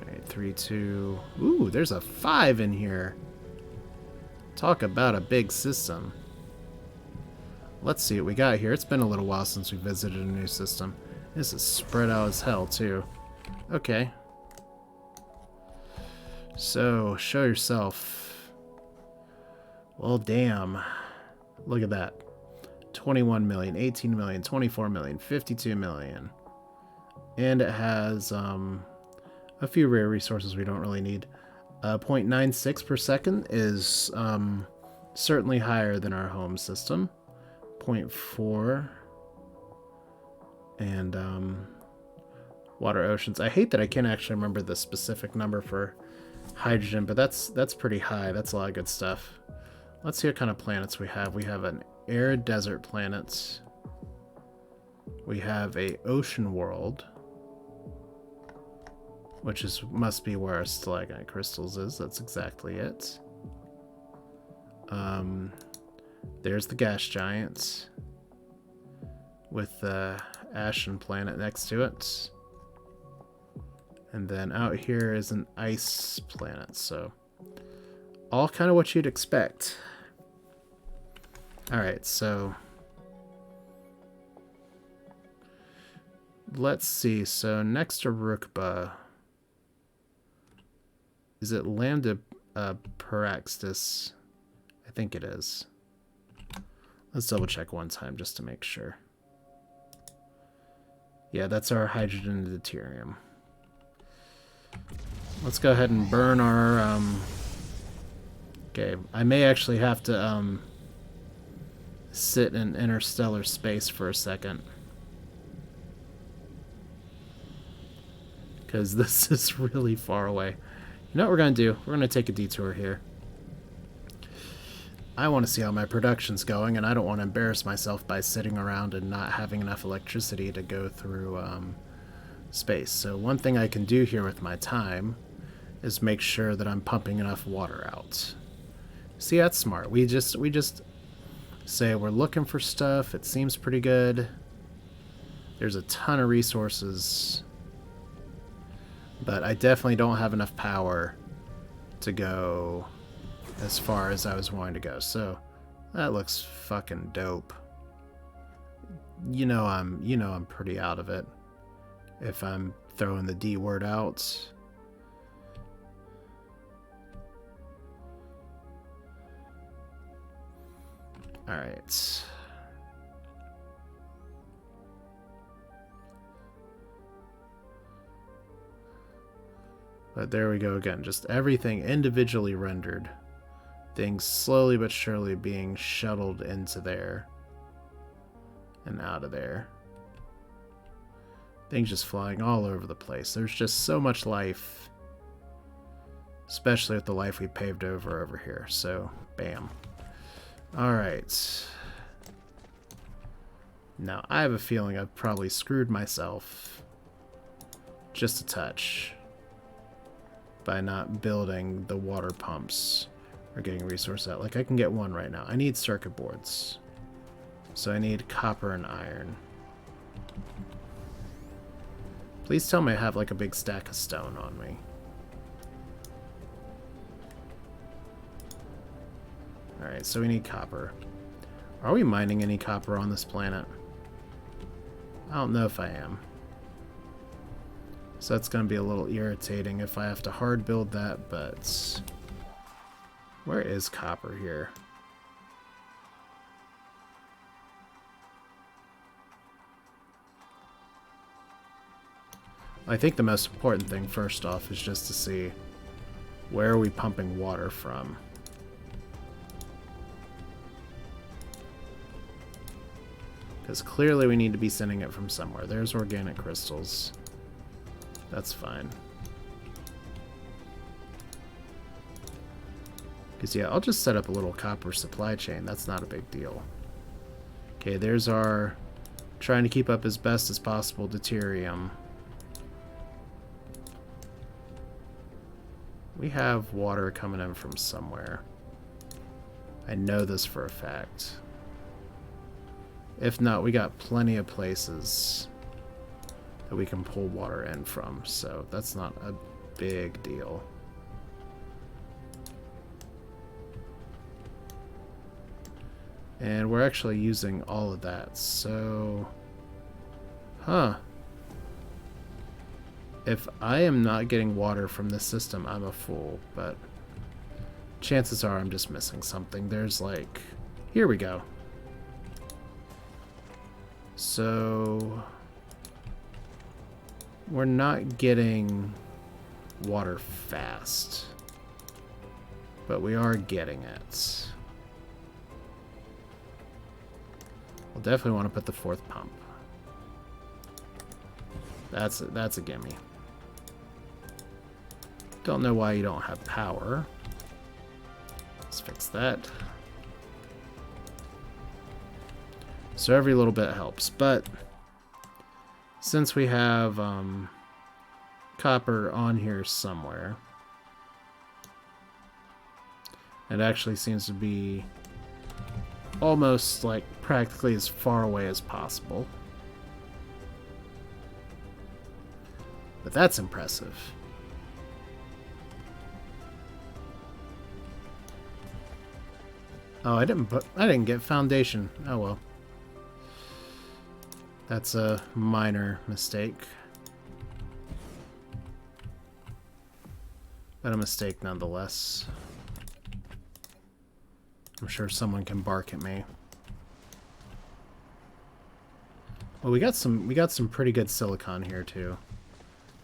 Alright, 3, 2... Ooh, there's a 5 in here. Talk about a big system. Let's see what we got here. It's been a little while since we visited a new system. This is spread out as hell, too. Okay. So, show yourself. Well, damn. Look at that. 21 million, 18 million, 24 million, 52 million. And it has a few rare resources we don't really need. 0.96 per second is certainly higher than our home system. 0.4 and water oceans. I hate that I can't actually remember the specific number for hydrogen, but that's pretty high. That's a lot of good stuff. Let's see what kind of planets we have. We have an arid desert planet. We have a ocean world, which must be where our stalagmite crystals is. That's exactly it. There's the gas giant with the ashen planet next to it. And then out here is an ice planet. So all kind of what you'd expect. Alright, so let's see. So next to Rukba, is it Lambda Paraxis? I think it is. Let's double check one time just to make sure. Yeah, that's our hydrogen deuterium. Let's go ahead and burn our... Okay, I may actually have to sit in interstellar space for a second, because this is really far away. You know what we're going to do? We're going to take a detour here. I want to see how my production's going, and I don't want to embarrass myself by sitting around and not having enough electricity to go through space. So one thing I can do here with my time is make sure that I'm pumping enough water out. See, that's smart. We just say we're looking for stuff. It seems pretty good. There's a ton of resources, but I definitely don't have enough power to go as far as I was wanting to go. So that looks fucking dope. You know I'm pretty out of it if I'm throwing the D word out. All right. But there we go again. Just everything individually rendered. Things slowly but surely being shuttled into there and out of there. Things just flying all over the place. There's just so much life, especially with the life we paved over here. So, bam. Alright. Now, I have a feeling I've probably screwed myself just a touch by not building the water pumps or getting a resource out. Like, I can get one right now. I need circuit boards. So I need copper and iron. Please tell me I have, like, a big stack of stone on me. Alright, so we need copper. Are we mining any copper on this planet? I don't know if I am. So that's going to be a little irritating if I have to hard build that, but... Where is copper here? I think the most important thing first off is just to see where are we pumping water from. Because clearly we need to be sending it from somewhere. There's organic crystals. That's fine. Because, yeah, I'll just set up a little copper supply chain. That's not a big deal. Okay, there's our trying to keep up as best as possible deuterium. We have water coming in from somewhere. I know this for a fact. If not, we got plenty of places that we can pull water in from, so that's not a big deal. And we're actually using all of that, so... Huh. If I am not getting water from this system, I'm a fool, but... chances are I'm just missing something. There's like... Here we go. So... we're not getting water fast, but we are getting it. We'll definitely want to put the fourth pump. That's a gimme. Don't know why you don't have power. Let's fix that. So every little bit helps, but since we have copper on here somewhere, it actually seems to be almost like practically as far away as possible. But that's impressive. Oh, I didn't get foundation. Oh well. That's a minor mistake. But a mistake nonetheless. I'm sure someone can bark at me. Well, we got some pretty good silicon here too.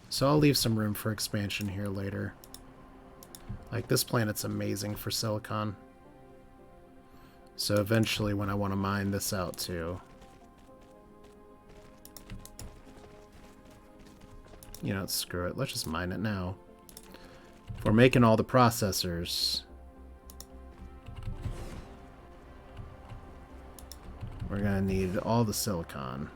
So I'll leave some room for expansion here later. Like, this planet's amazing for silicon. So eventually when I want to mine this out too, you know, screw it. Let's just mine it now. If we're making all the processors, we're gonna need all the silicon.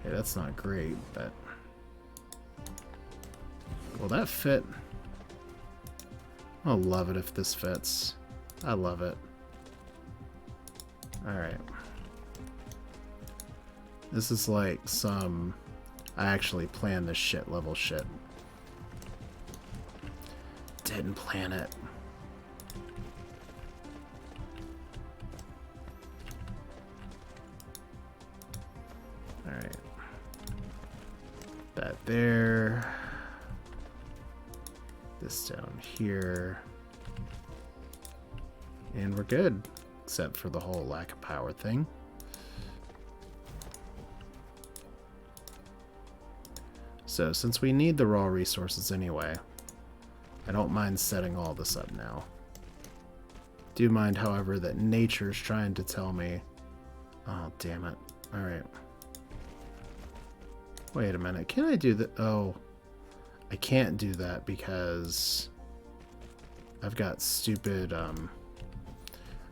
Okay, that's not great, but... will that fit? I'll love it if this fits. I love it. Alright. This is like some... I actually planned this shit level shit. Didn't plan it. Alright. That there. This down here. And we're good. Except for the whole lack of power thing. So since we need the raw resources anyway, I don't mind setting all this up now. Do mind, however, that nature's trying to tell me... Oh, damn it. Alright. Wait a minute. Can I do that? Oh, I can't do that because I've got stupid... I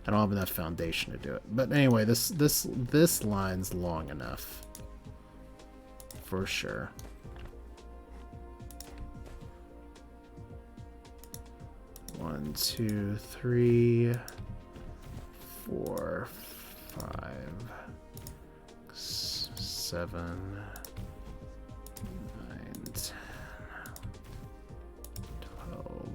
don't have enough foundation to do it. But anyway, this line's long enough. For sure. One, two, three, 4, 5, 7, 9, 10, 12.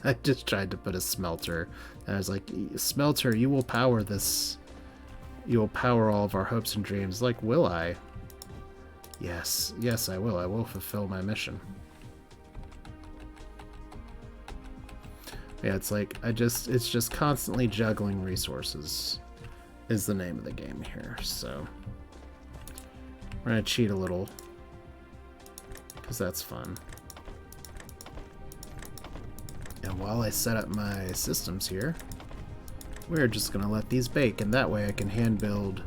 I just tried to put a smelter, and I was like, smelter, you will power this. You will power all of our hopes and dreams. Like, will I? Yes, yes, I will. I will fulfill my mission. Yeah, it's like, it's just constantly juggling resources is the name of the game here, so we're gonna cheat a little, because that's fun. And while I set up my systems here, we're just gonna let these bake, and that way I can hand build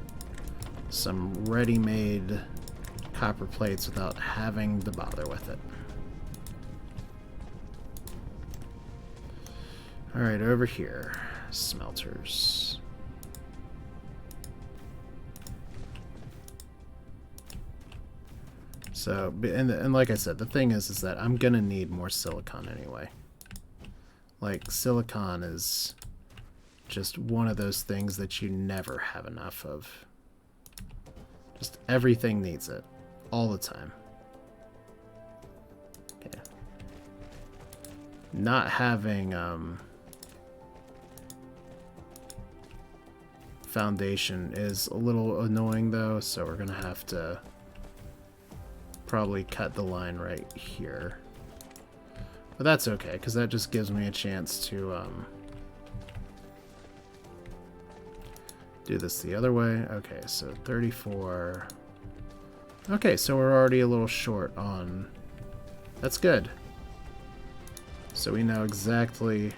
some ready-made copper plates without having to bother with it. Alright, over here. Smelters. So, and like I said, the thing is that I'm gonna need more silicon anyway. Like, silicon is just one of those things that you never have enough of. Just everything needs it. All the time. Okay. Not having, foundation is a little annoying though, so we're gonna have to probably cut the line right here. But that's okay, because that just gives me a chance to do this the other way. Okay, so 34. Okay, so we're already a little short on... That's good. So we know exactly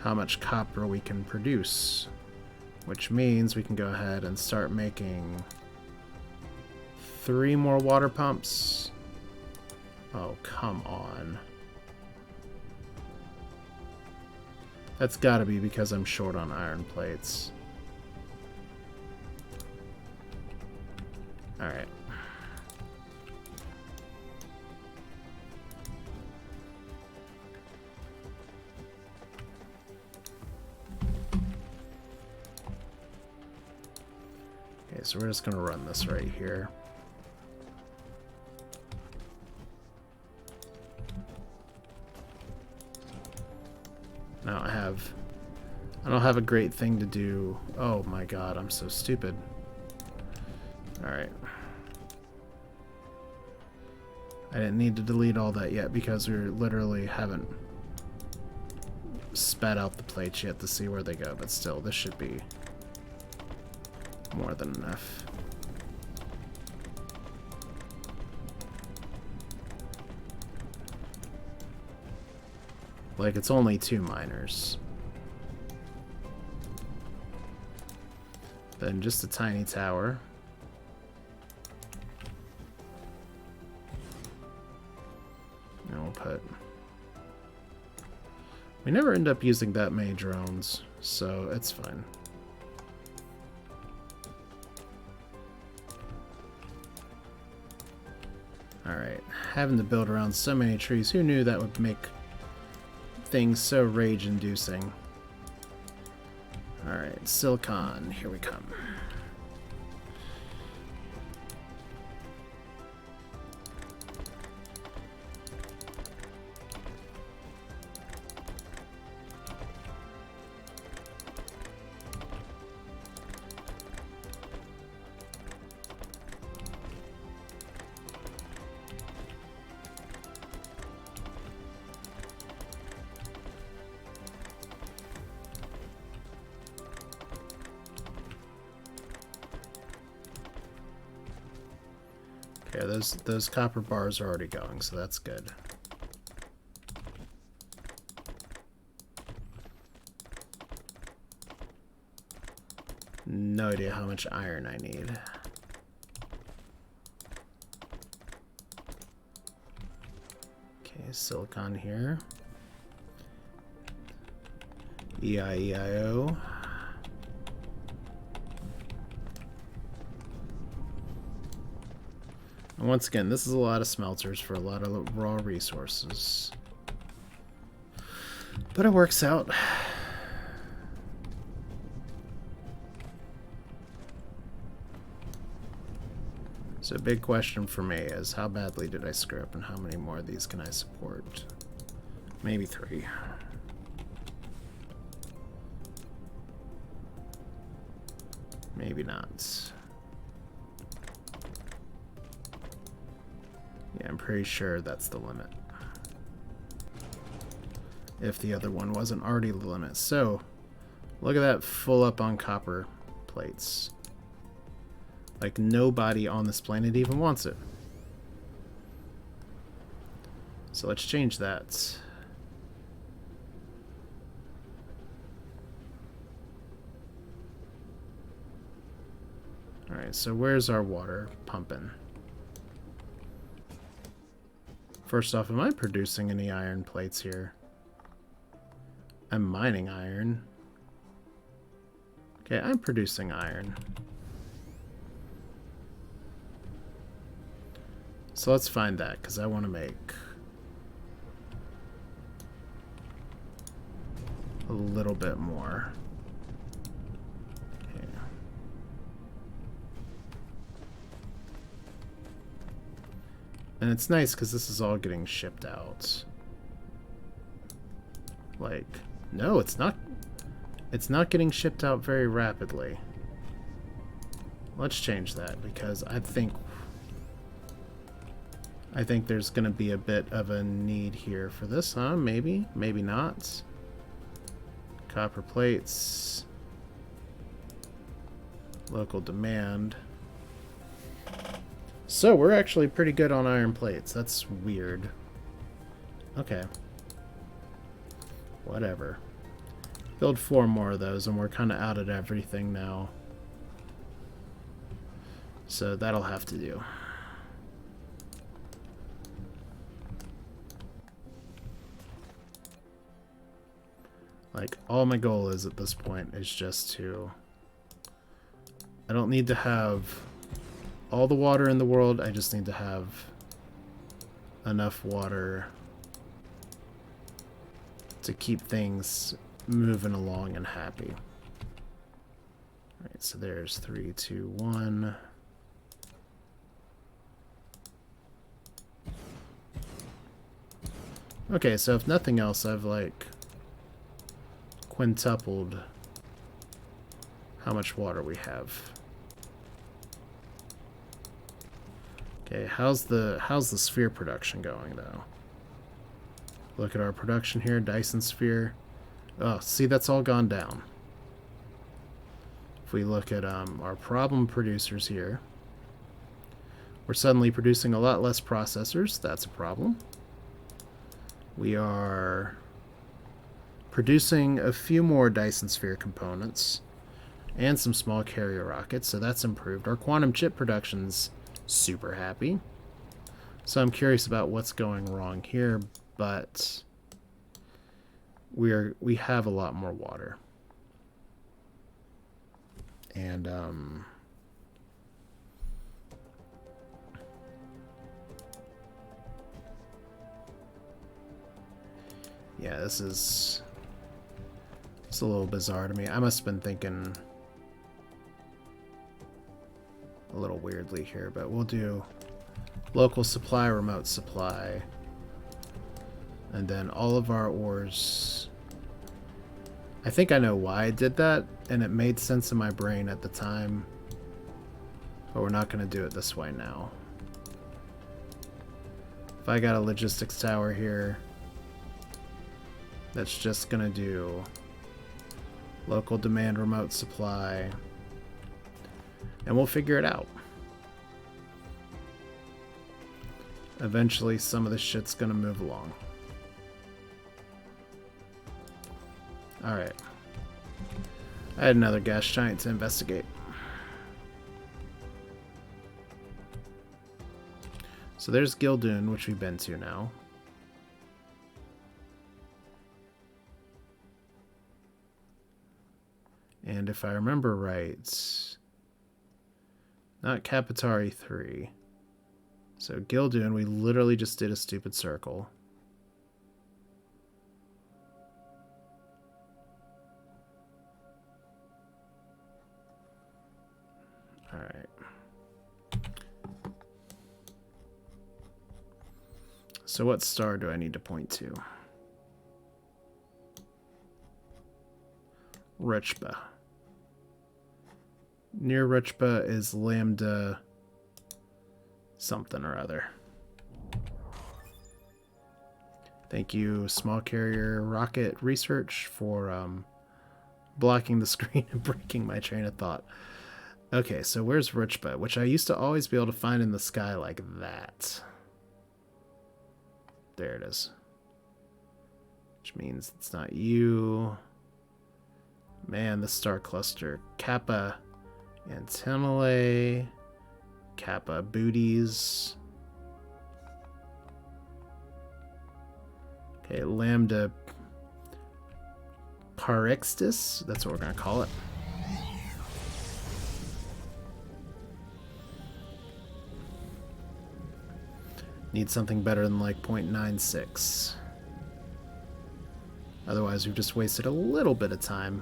how much copper we can produce, which means we can go ahead and start making 3 more water pumps. Oh, come on. That's gotta be because I'm short on iron plates. Alright. Okay, so we're just gonna run this right here. I don't have a great thing to do. Oh my god, I'm so stupid. Alright. I didn't need to delete all that yet because we literally haven't spat out the plates yet to see where they go, but still, this should be more than enough. Like, it's only 2 miners. Then just a tiny tower. And we'll put... We never end up using that many drones, so it's fine. Alright, having to build around so many trees, who knew that would make things so rage-inducing? Alright, silicon, here we come. Okay, those copper bars are already going, so that's good. No idea how much iron I need. Okay, silicon here. E-I-E-I-O. And once again, this is a lot of smelters for a lot of raw resources. But it works out. So a big question for me is, how badly did I screw up and how many more of these can I support? Maybe 3. Maybe not. Yeah, I'm pretty sure that's the limit. If the other one wasn't already the limit. So, look at that, full up on copper plates. Like, nobody on this planet even wants it. So let's change that. Alright, so where's our water pumping? First off, am I producing any iron plates here? I'm mining iron. Okay, I'm producing iron. So let's find that, because I want to make a little bit more. Okay. And it's nice because this is all getting shipped out. Like, no, it's not. It's not getting shipped out very rapidly. Let's change that, because I think there's going to be a bit of a need here for this, huh? Maybe, maybe not. Copper plates. Local demand. So we're actually pretty good on iron plates. That's weird. Okay. Whatever. Build 4 more of those and we're kind of out at everything now. So that'll have to do. Like, all my goal is at this point is just to... I don't need to have all the water in the world, I just need to have enough water to keep things moving along and happy. Alright, so there's 3, 2, 1. Okay, so if nothing else, I've like quintupled how much water we have. Okay, how's the sphere production going though? Look at our production here, Dyson Sphere. Oh, see, that's all gone down. If we look at our problem producers here, we're suddenly producing a lot less processors. That's a problem. We are producing a few more Dyson Sphere components and some small carrier rockets, so that's improved. Our quantum chip production's super happy. So I'm curious about what's going wrong here, but we have a lot more water. And yeah, this is... it's a little bizarre to me. I must have been thinking a little weirdly here, but we'll do local supply, remote supply, and then all of our ores. I think I know why I did that, and it made sense in my brain at the time, but we're not going to do it this way now. If I got a logistics tower here, that's just going to do local demand, remote supply, and we'll figure it out. Eventually, some of this shit's gonna move along. Alright. I had another gas giant to investigate. So there's Gildoon, which we've been to now. And if I remember right, not Capitari 3. So Gildoon, we literally just did a stupid circle. Alright. So what star do I need to point to? Richba. Near Richba is Lambda something or other. Thank you, Small Carrier Rocket Research, for blocking the screen and breaking my train of thought. Okay, so where's Richba? Which I used to always be able to find in the sky like that. There it is. Which means it's not you. Man, the star cluster. Kappa Antennae. Kappa Booties. Okay, Lambda Parextis. That's what we're going to call it. Need something better than like 0.96. Otherwise, we've just wasted a little bit of time.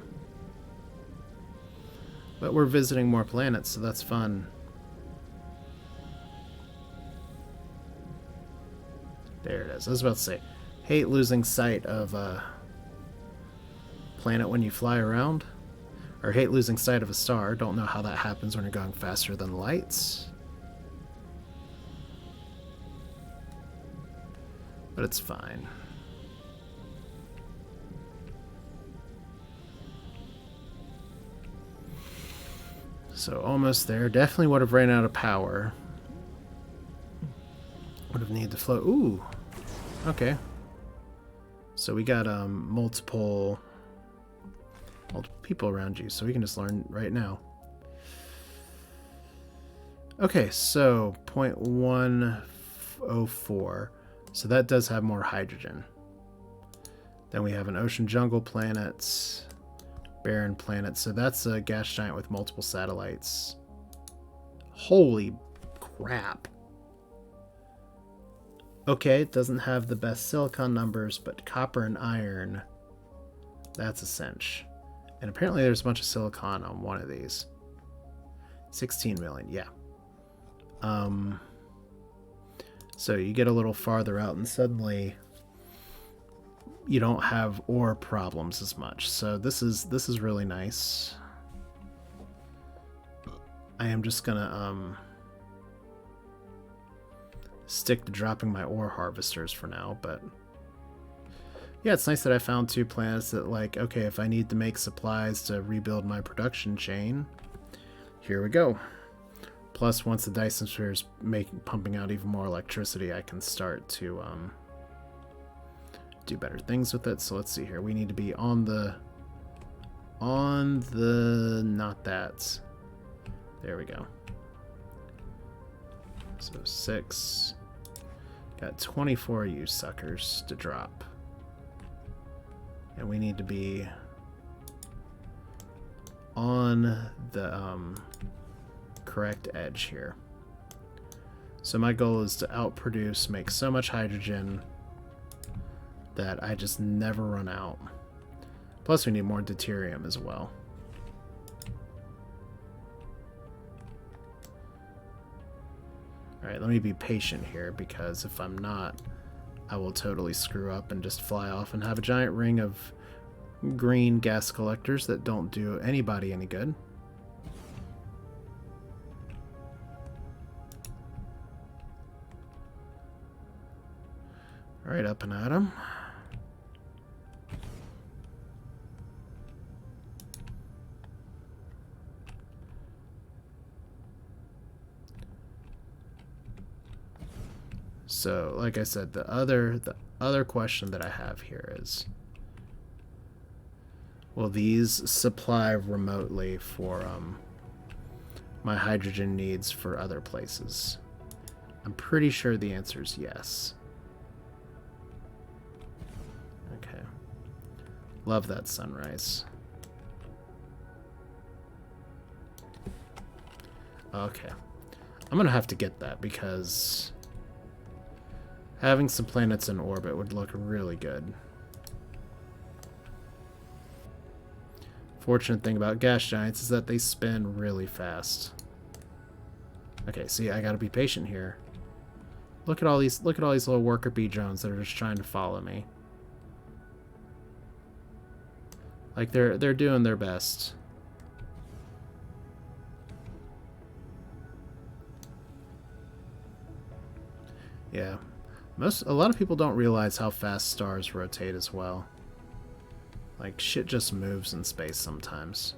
But we're visiting more planets, so that's fun. There it is. I was about to say, hate losing sight of a planet when you fly around. Or hate losing sight of a star. Don't know how that happens when you're going faster than lights. But it's fine. So almost there. Definitely would have ran out of power. Would have needed to float. Ooh. Okay. So we got multiple people around you, so we can just learn right now. Okay, so 0.104. So that does have more hydrogen. Then we have an ocean jungle planet, barren planet. So that's a gas giant with multiple satellites. Holy crap. Okay, it doesn't have the best silicon numbers, but copper and iron, that's a cinch. And apparently there's a bunch of silicon on one of these. 16 million, yeah. So you get a little farther out and suddenly you don't have ore problems as much. So this is really nice. I am just gonna stick to dropping my ore harvesters for now, but yeah, it's nice that I found two planets that, like, okay, if I need to make supplies to rebuild my production chain, here we go. Plus, once the Dyson Sphere is pumping out even more electricity, I can start to do better things with it. So let's see here. We need to be on the not that. There we go. So 6. Got 24 of you suckers to drop. And we need to be on the correct edge here. So my goal is to outproduce, make so much hydrogen that I just never run out. Plus we need more deuterium as well. Alright, let me be patient here, because if I'm not, I will totally screw up and just fly off and have a giant ring of green gas collectors that don't do anybody any good. Alright, up and at 'em. So, like I said, the other question that I have here is, will these supply remotely for my hydrogen needs for other places? I'm pretty sure the answer is yes. Okay. Love that sunrise. Okay. I'm gonna have to get that because having some planets in orbit would look really good. Fortunate thing about gas giants is that they spin really fast. Okay, see, I gotta be patient here. Look at all these little worker bee drones that are just trying to follow me. Like they're doing their best. Yeah. A lot of people don't realize how fast stars rotate as well. Like, shit just moves in space sometimes.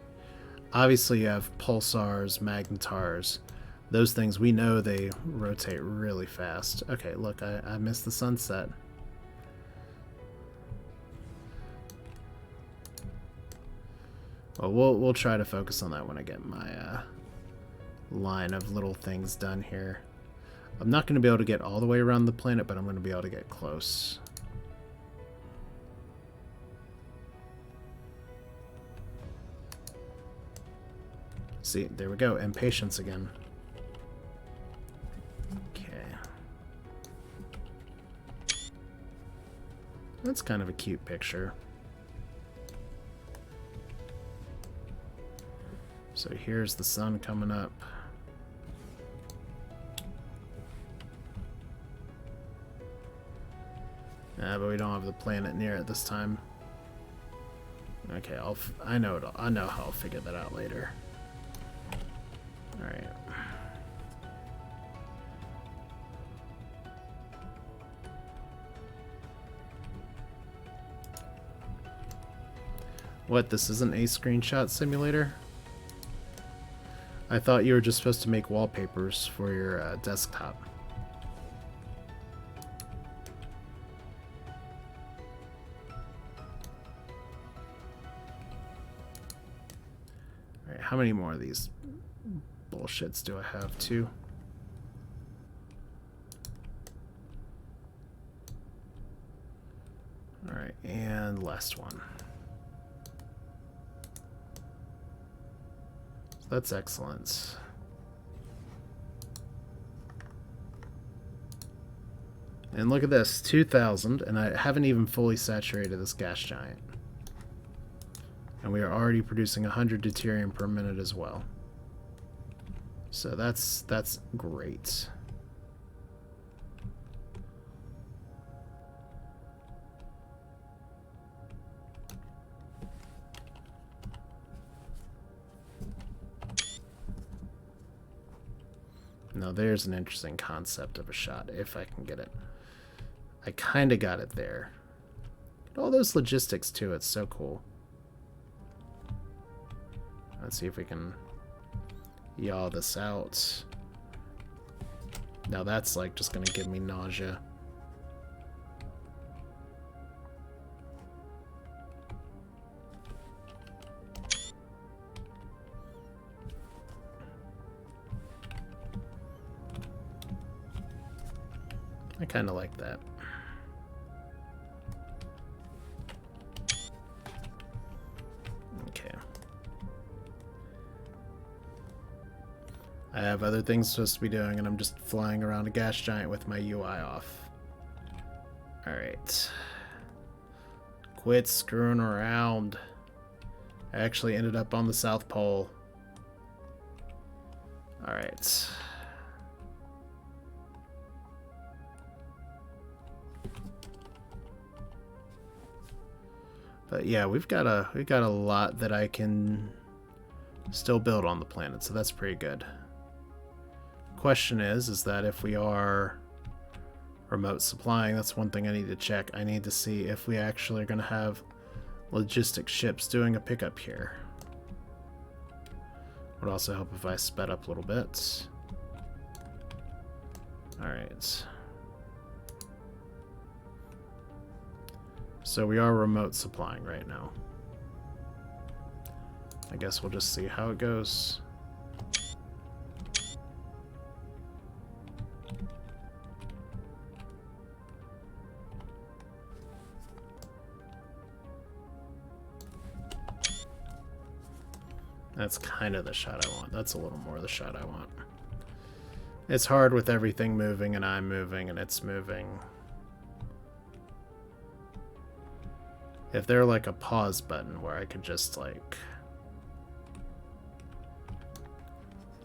Obviously, you have pulsars, magnetars. Those things, we know they rotate really fast. Okay, look, I missed the sunset. Well, we'll try to focus on that when I get my line of little things done here. I'm not going to be able to get all the way around the planet, but I'm going to be able to get close. See, there we go. Impatience again. Okay. That's kind of a cute picture. So here's the sun coming up. But we don't have the planet near it this time. Okay, I know how I'll figure that out later. All right. What? This isn't a screenshot simulator? I thought you were just supposed to make wallpapers for your desktop. Alright, how many more of these bullshits do I have? 2? Alright, and last one. That's excellent. And look at this, 2,000, and I haven't even fully saturated this gas giant. And we are already producing 100 deuterium per minute as well. So that's great. Now there's an interesting concept of a shot, if I can get it. I kind of got it there. All those logistics too, it's so cool. Let's see if we can yaw this out. Now that's like just gonna give me nausea. I kind of like that. Okay. I have other things supposed to be doing, and I'm just flying around a gas giant with my UI off. Alright. Quit screwing around. I actually ended up on the South Pole. Alright. But yeah, we've got a lot that I can still build on the planet, so that's pretty good. Question is that if we are remote supplying, that's one thing I need to check. I need to see if we actually are going to have logistic ships doing a pickup here. Would also help if I sped up a little bit. Alright. So we are remote supplying right now. I guess we'll just see how it goes. That's kind of the shot I want. That's a little more the shot I want. It's hard with everything moving and I'm moving and it's moving. If there like a pause button where I could just like...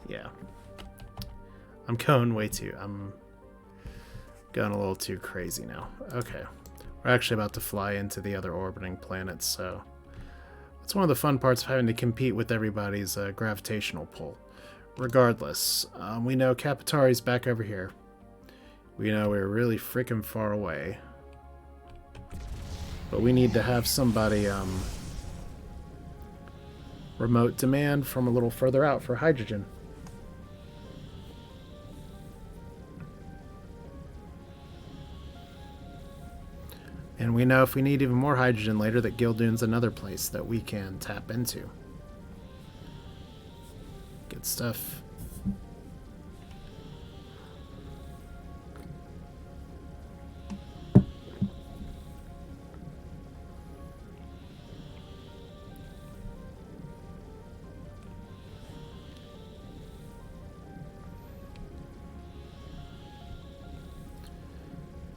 Yeah. I'm going I'm going a little too crazy now. Okay. We're actually about to fly into the other orbiting planets, so... It's one of the fun parts of having to compete with everybody's gravitational pull. Regardless, we know Capitari's back over here. We know we're really freaking far away. But we need to have somebody remote demand from a little further out for hydrogen. And we know if we need even more hydrogen later that Gildoon's another place that we can tap into. Good stuff.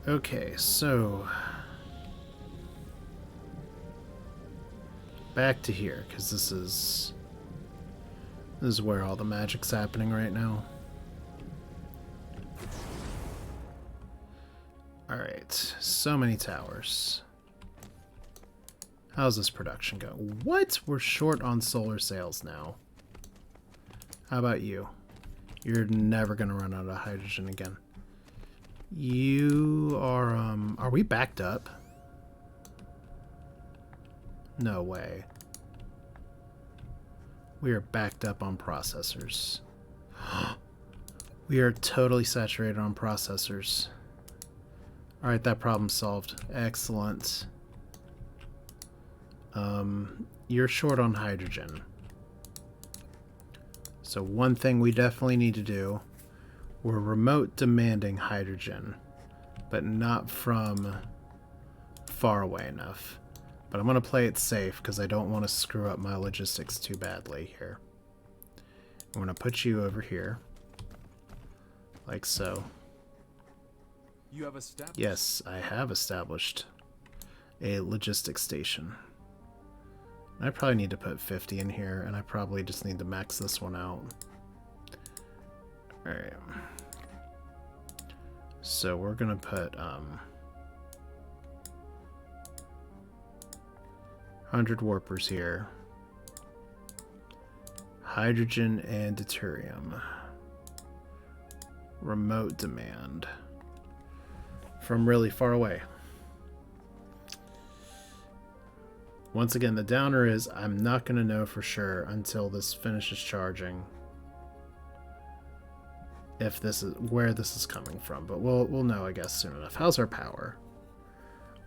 Okay, so... back to here, because this is where all the magic's happening right now. Alright, so many towers. How's this production go? What? We're short on solar sails now. How about you? You're never gonna run out of hydrogen again. You are we backed up? No way. We are backed up on processors. We are totally saturated on processors. Alright, that problem's solved. Excellent. You're short on hydrogen. So one thing we definitely need to do, we're remote demanding hydrogen, but not from far away enough. But I'm going to play it safe because I don't want to screw up my logistics too badly here. I'm going to put you over here. Like so. You have established. Yes, I have established a logistics station. I probably need to put 50 in here, and I probably just need to max this one out. Alright. So we're going to put 100 warpers here. Hydrogen and deuterium. Remote demand. From really far away. Once again, the downer is I'm not going to know for sure until this finishes charging if this is where this is coming from, but we'll know, I guess, soon enough. How's our power?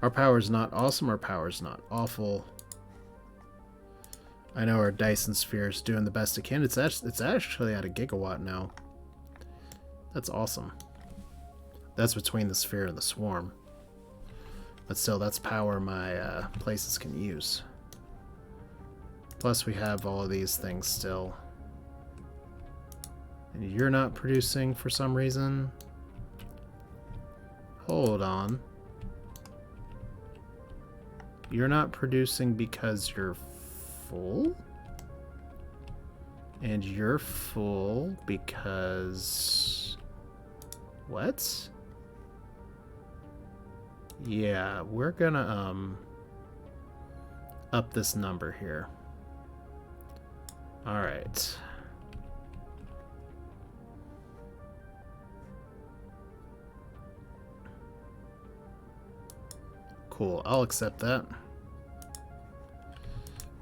Our power is not awesome. Our power is not awful. I know our Dyson Sphere is doing the best it can. It's actually at a gigawatt now. That's awesome. That's between the sphere and the swarm. But still, that's power my places can use. Plus, we have all of these things still. And you're not producing for some reason. Hold on. You're not producing because you're full? And you're full because... what? Yeah, we're gonna up this number here. Alright. Cool, I'll accept that.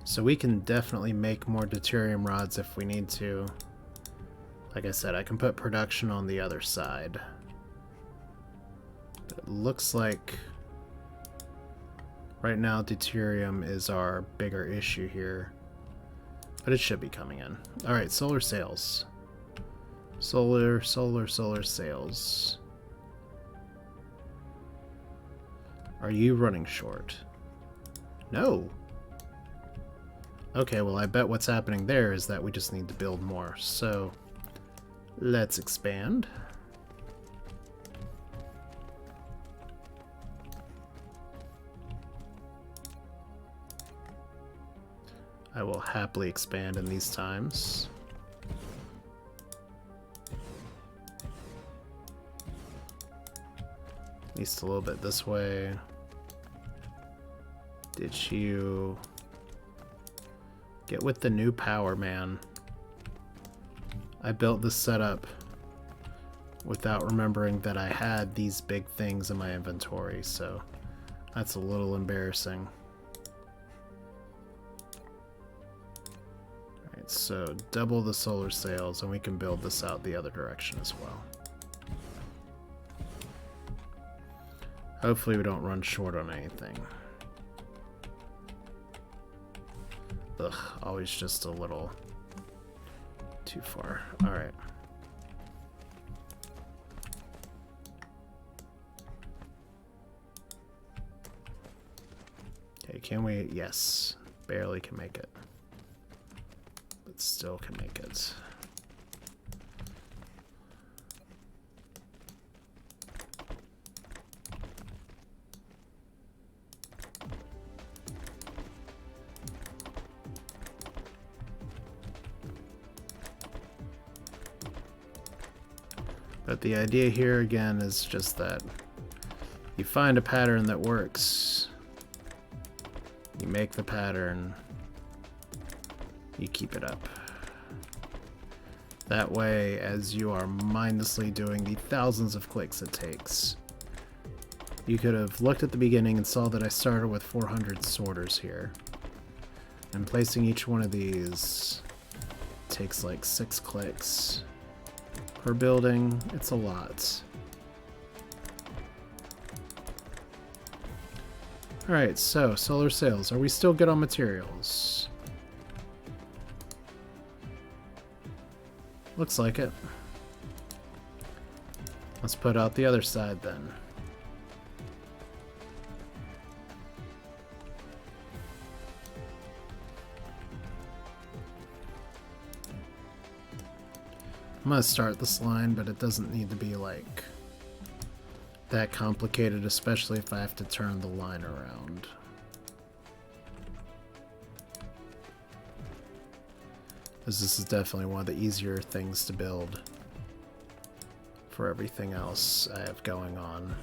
So we can definitely make more deuterium rods if we need to. Like I said, I can put production on the other side. But it looks like Right now, deuterium is our bigger issue here. But it should be coming in. Alright, solar sails. Solar sails. Are you running short? No. Okay, well I bet what's happening there is that we just need to build more. So, let's expand. I will happily expand in these times. At least a little bit this way. Did you get with the new power, man? I built this setup without remembering that I had these big things in my inventory, so that's a little embarrassing. Alright, so double the solar sails and we can build this out the other direction as well. Hopefully we don't run short on anything. Ugh, always just a little too far. Alright. Okay, can we? Yes. Barely can make it. But still can make it. But the idea here again is just that you find a pattern that works, you make the pattern, you keep it up. That way, as you are mindlessly doing the thousands of clicks it takes, you could have looked at the beginning and saw that I started with 400 sorters here. And placing each one of these takes like 6 clicks. Per building, it's a lot. Alright, so solar sails. Are we still good on materials? Looks like it. Let's put out the other side then. I'm gonna start this line, but it doesn't need to be like that complicated, especially if I have to turn the line around. This is definitely one of the easier things to build for everything else I have going on.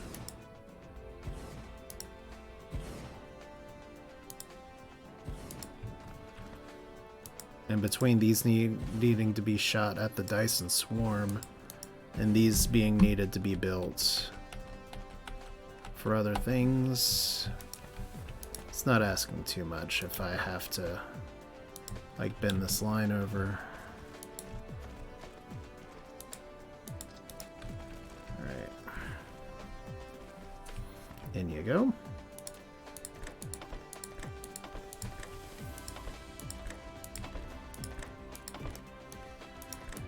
And between these needing to be shot at the Dyson Swarm and these being needed to be built for other things, it's not asking too much if I have to like bend this line over. Alright. In you go.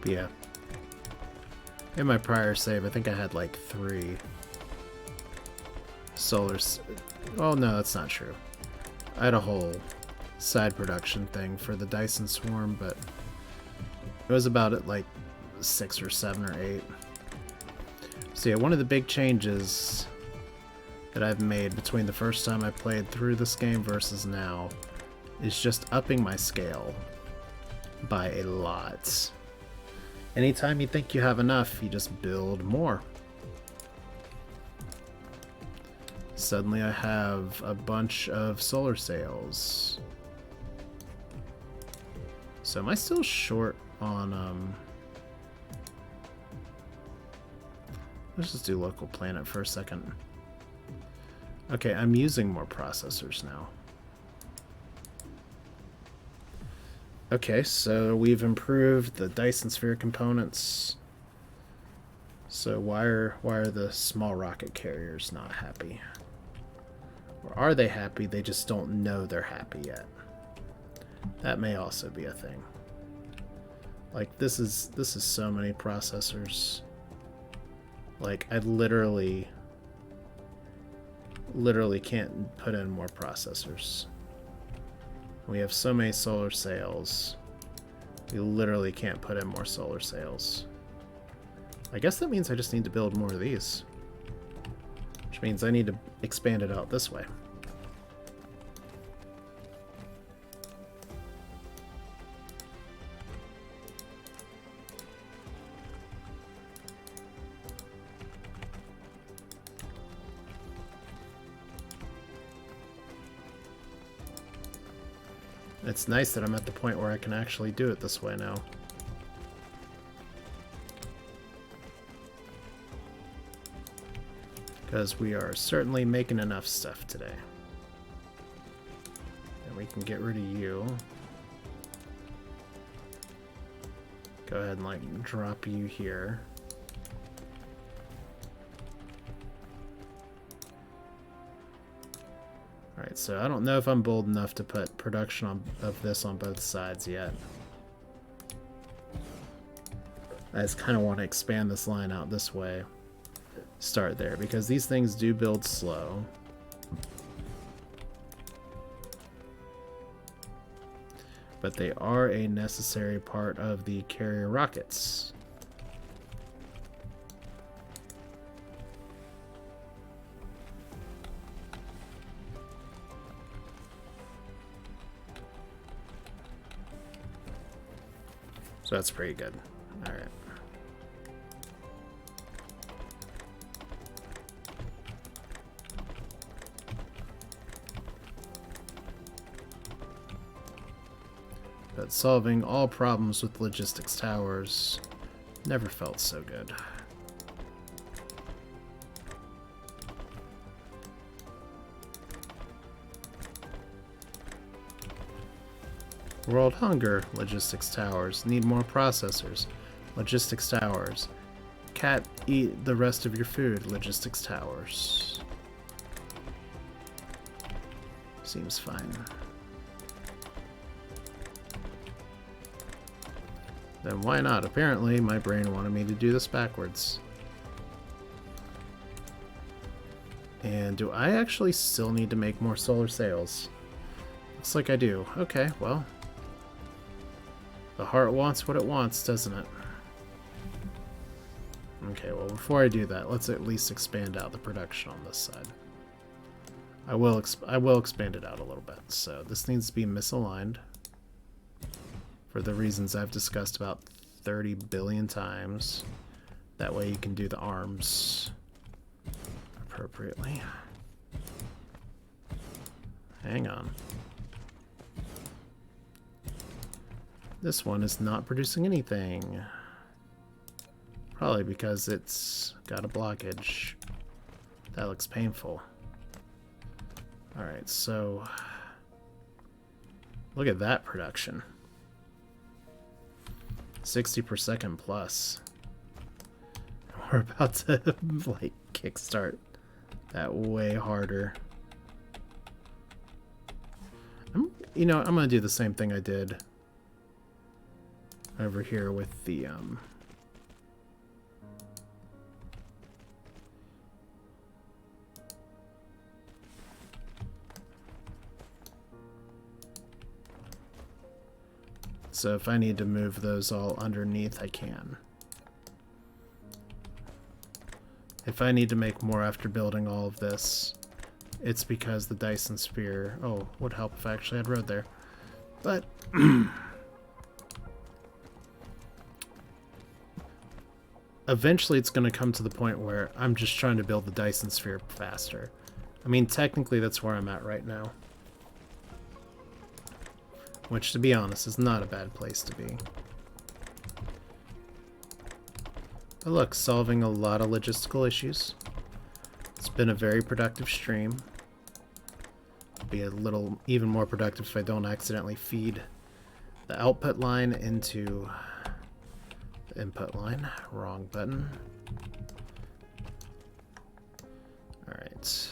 Yeah. In my prior save, I think I had like 3 solars. Oh no, that's not true. I had a whole side production thing for the Dyson Swarm, but it was about at like 6 or 7 or 8. So yeah, one of the big changes that I've made between the first time I played through this game versus now is just upping my scale by a lot. Anytime you think you have enough, you just build more. Suddenly I have a bunch of solar sails. So am I still short on, let's just do local planet for a second. Okay, I'm using more processors now. Okay, so we've improved the Dyson Sphere components. So why are the small rocket carriers not happy? Or are they happy, they just don't know they're happy yet? That may also be a thing. Like, this is so many processors. Like, I literally can't put in more processors. We have so many solar sails. We literally can't put in more solar sails. I guess that means I just need to build more of these. Which means I need to expand it out this way. It's nice that I'm at the point where I can actually do it this way now. Because we are certainly making enough stuff today. And we can get rid of you. Go ahead and like drop you here. Alright, so I don't know if I'm bold enough to put production of this on both sides yet. I just kind of want to expand this line out this way. Start there, because these things do build slow. But they are a necessary part of the carrier rockets. So that's pretty good. All right. But solving all problems with logistics towers never felt so good. World hunger, logistics towers. Need more processors, logistics towers. Cat eat the rest of your food, logistics towers. Seems fine. Then why not? Apparently my brain wanted me to do this backwards. And do I actually still need to make more solar sails? Looks like I do. Okay, well. The heart wants what it wants, doesn't it? Okay, well, before I do that, let's at least expand out the production on this side. I will expand it out a little bit. So this needs to be misaligned for the reasons I've discussed about 30 billion times. That way you can do the arms appropriately. Hang on. This one is not producing anything. Probably because it's got a blockage. That looks painful. Alright, so look at that production. 60 per second plus. We're about to like kickstart that way harder. I'm gonna do the same thing I did over here with the so if I need to move those all underneath, I can. If I need to make more after building all of this, it's because the Dyson Sphere... Oh, would help if I actually had road there. But... eventually it's going to come to the point where I'm just trying to build the Dyson Sphere faster. I mean, technically that's where I'm at right now. Which, to be honest, is not a bad place to be. But look, solving a lot of logistical issues. It's been a very productive stream. It'll be a little even more productive if I don't accidentally feed the output line into the input line. Wrong button. Alright.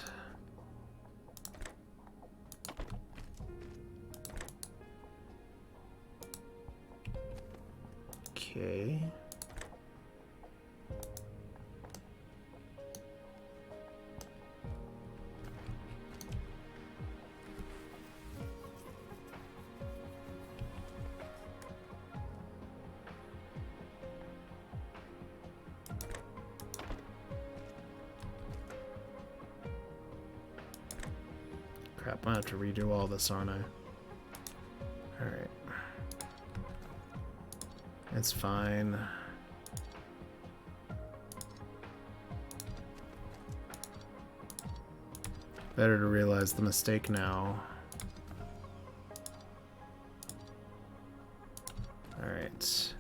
I'm gonna have to redo all this, aren't I? Alright. It's fine. Better to realize the mistake now. Alright.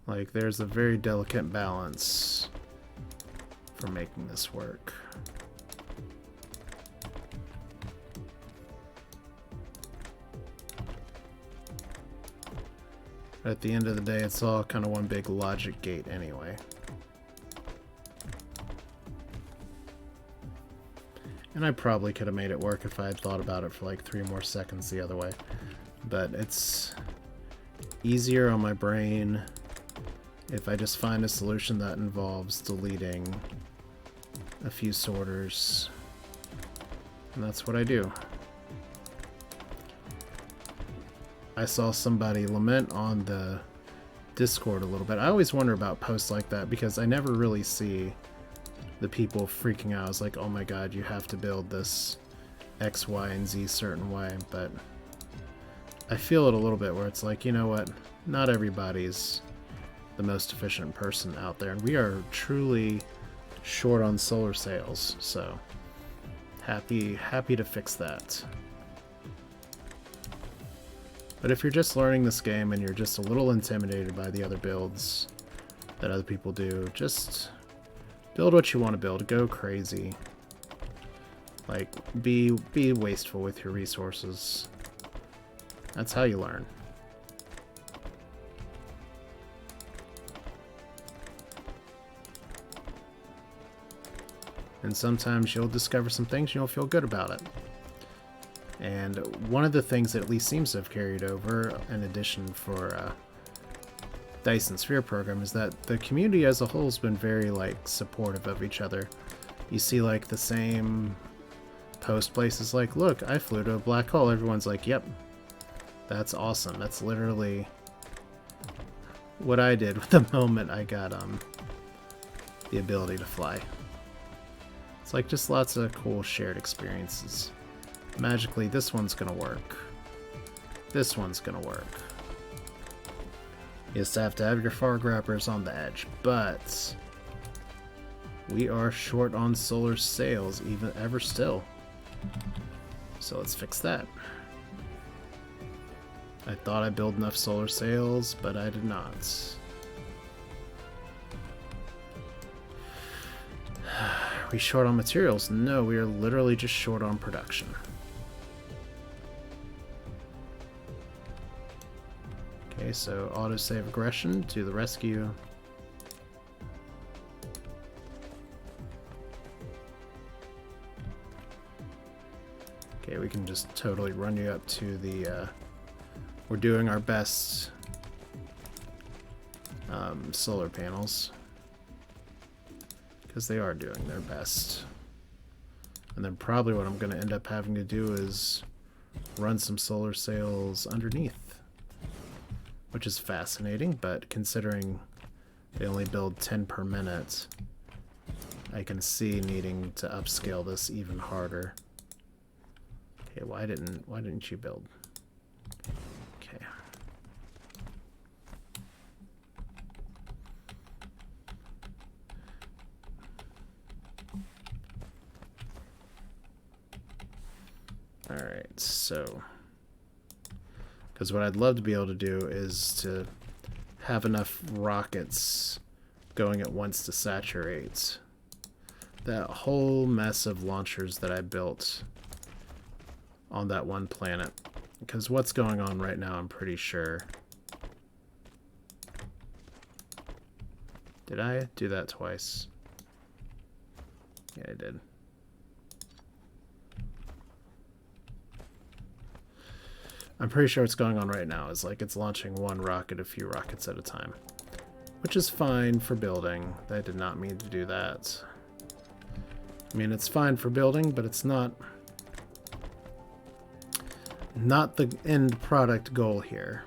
Like, there's a very delicate balance for making this work. At the end of the day, it's all kind of one big logic gate anyway. And I probably could have made it work if I had thought about it for like 3 more seconds the other way. But it's easier on my brain if I just find a solution that involves deleting a few sorters. And that's what I do. I saw somebody lament on the Discord a little bit. I always wonder about posts like that because I never really see the people freaking out. It's like, oh my god, you have to build this X, Y, and Z certain way. But I feel it a little bit where it's like, you know what? Not everybody's the most efficient person out there, and we are truly short on solar sails, so happy to fix that. But if you're just learning this game and you're just a little intimidated by the other builds that other people do, just build what you want to build. Go crazy. Like, be wasteful with your resources. That's how you learn. And sometimes you'll discover some things and you'll feel good about it. And one of the things that at least seems to have carried over, in addition for Dyson Sphere Program, is that the community as a whole has been very like supportive of each other. You see like the same post places like, look, I flew to a black hole. Everyone's like, yep, that's awesome. That's literally what I did with the moment I got the ability to fly. It's like just lots of cool shared experiences. Magically, this one's gonna work. This one's gonna work. You just have to have your far grabbers on the edge, but we are short on solar sails ever still. So let's fix that. I thought I built enough solar sails, but I did not. Are we short on materials? No, we are literally just short on production. Okay, so autosave aggression to the rescue. Okay, we can just totally run you up to the, we're doing our best solar panels. Because they are doing their best. And then probably what I'm going to end up having to do is run some solar sails underneath. Which is fascinating, but considering they only build 10 per minute, I can see needing to upscale this even harder. Okay, why didn't you build? Okay. Alright, so because what I'd love to be able to do is to have enough rockets going at once to saturate that whole mess of launchers that I built on that one planet. Because what's going on right now, I'm pretty sure. Did I do that twice? Yeah, I did. I'm pretty sure what's going on right now is like it's launching one rocket, a few rockets at a time. Which is fine for building. They did not mean to do that. I mean, it's fine for building, but it's not the end product goal here.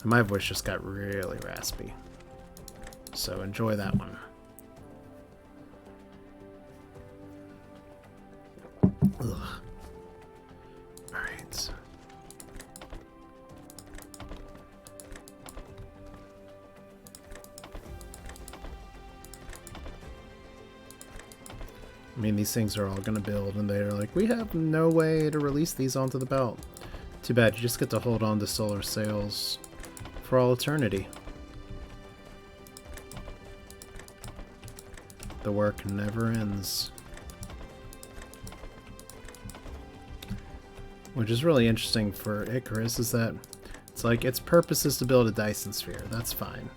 And my voice just got really raspy. So enjoy that one. Ugh. Alright. I mean, these things are all going to build, and they're like, we have no way to release these onto the belt. Too bad, you just get to hold on to solar sails for all eternity. The work never ends. Which is really interesting for Icarus is that it's like its purpose is to build a Dyson Sphere. That's fine.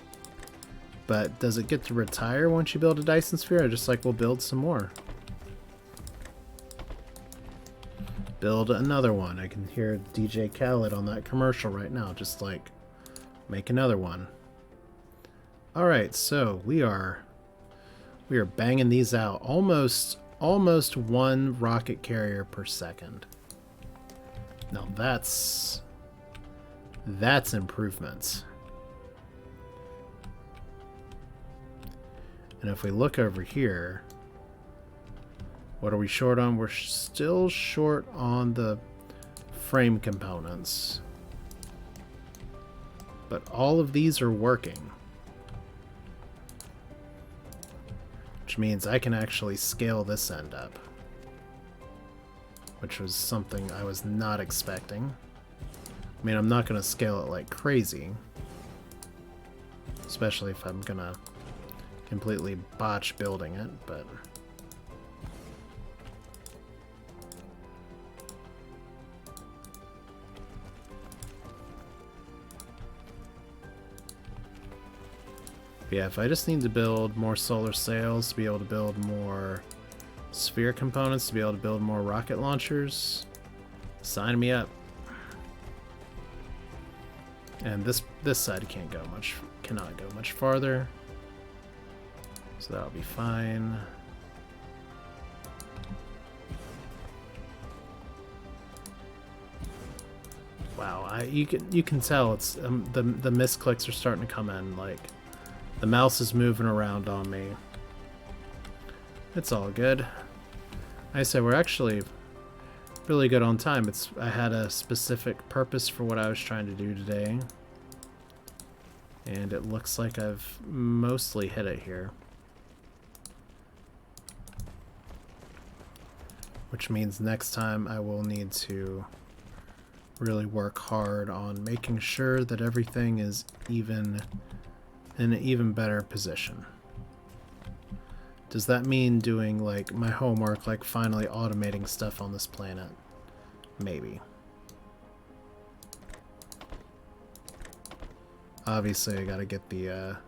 But does it get to retire once you build a Dyson Sphere? Or just like, we'll build some more. Build another one. I can hear DJ Khaled on that commercial right now. Just like, make another one. Alright, so we are banging these out. Almost one rocket carrier per second. Now that's improvements. And if we look over here, what are we short on? We're still short on the frame components. But all of these are working. Which means I can actually scale this end up. Which was something I was not expecting. I mean, I'm not going to scale it like crazy. Especially if I'm going to completely botch building it, but... yeah, if I just need to build more solar sails to be able to build more sphere components, to be able to build more rocket launchers, sign me up. And this side cannot go much farther. So that'll be fine. Wow, you can tell it's the misclicks are starting to come in. Like the mouse is moving around on me. It's all good. I say we're actually really good on time. I had a specific purpose for what I was trying to do today. And it looks like I've mostly hit it here. Which means next time I will need to really work hard on making sure that everything is in an even better position. Does that mean doing like my homework, like finally automating stuff on this planet? Maybe. Obviously I gotta get the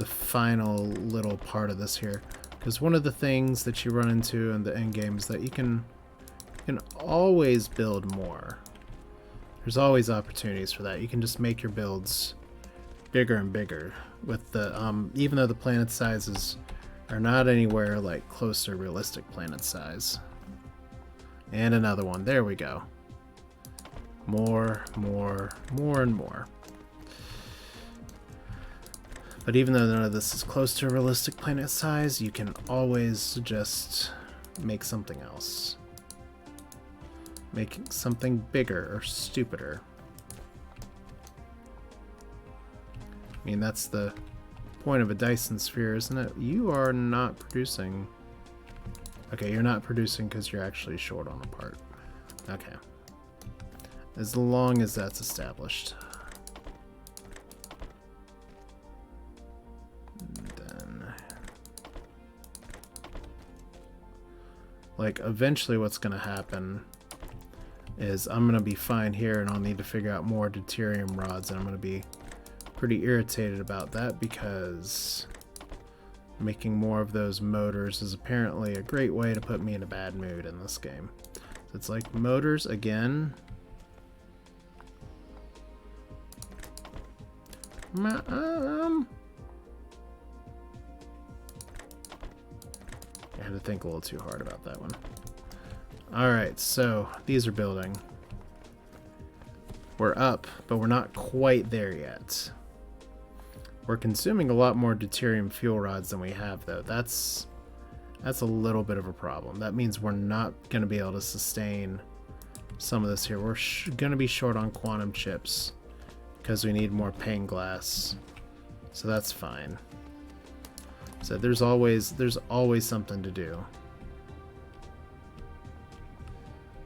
final little part of this here. Because one of the things that you run into in the end game is that you can always build more. There's always opportunities for that. You can just make your builds bigger and bigger. With the even though the planet sizes are not anywhere like close to realistic planet size. And another one. There we go. More and more. But even though none of this is close to a realistic planet size, you can always just make something else. Make something bigger or stupider. I mean, that's the point of a Dyson Sphere, isn't it? You are not producing. Okay, you're not producing because you're actually short on a part. Okay. As long as that's established. Then, like, eventually what's going to happen is I'm going to be fine here and I'll need to figure out more deuterium rods, and I'm going to be pretty irritated about that because Making more of those motors is apparently a great way to put me in a bad mood in this game. So it's like motors again. I had to think a little too hard about that one. Alright, so these are building. We're up, but we're not quite there yet. We're consuming a lot more deuterium fuel rods than we have, though. That's a little bit of a problem. That means we're not going to be able to sustain some of this here. We're going to be short on quantum chips because we need more pane glass. So that's fine. So there's always something to do.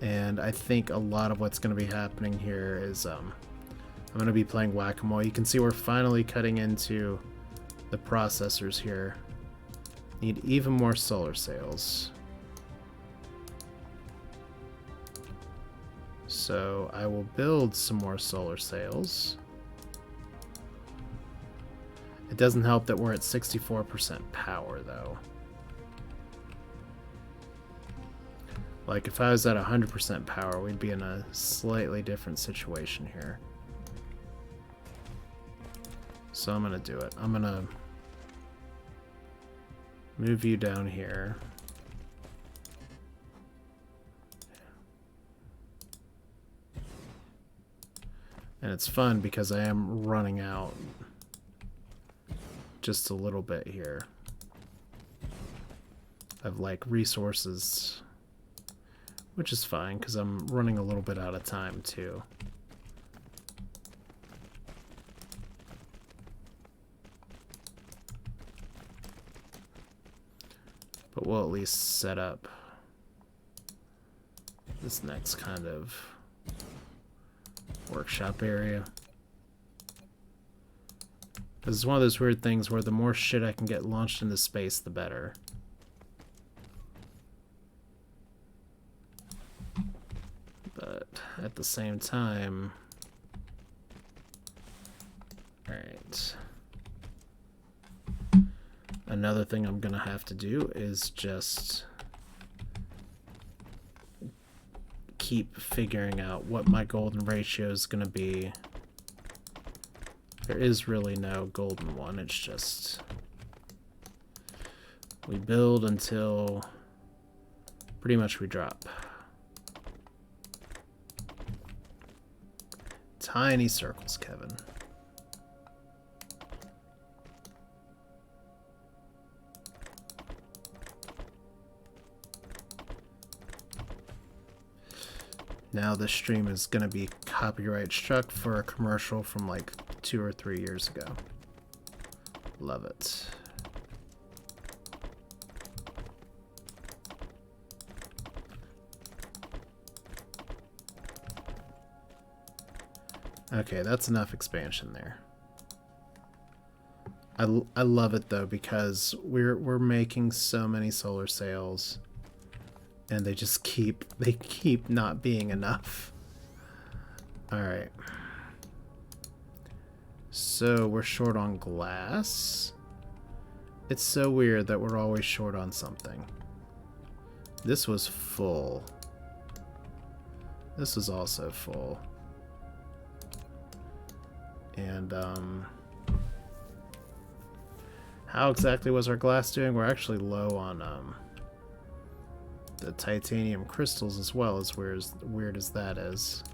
And I think a lot of what's going to be happening here is I'm going to be playing whack-a-mole. You can see we're finally cutting into the processors here. Need even more solar sails. So I will build some more solar sails. It doesn't help that we're at 64% power, though. Like, if I was at 100% power, we'd be in a slightly different situation here. So I'm going to do it. I'm going to move you down here. And it's fun because I am running out just a little bit here of like resources, which is fine because I'm running a little bit out of time too. But we'll at least set up this next kind of workshop area. This is one of those weird things where the more shit I can get launched into space, the better. But at the same time... Alright. Another thing I'm gonna have to do is just keep figuring out what my golden ratio is gonna be. There is really no golden one, it's just we build until pretty much we drop. Tiny circles, Kevin. Now this stream is going to be copyright struck for a commercial from like 2 or 3 years ago. Love it. Okay, that's enough expansion there. I love it though because we're making so many solar sails. And they just keep not being enough. Alright. So we're short on glass. It's so weird that we're always short on something. This was full. This was also full. And how exactly was our glass doing? We're actually low on the titanium crystals as well, as weird as that is.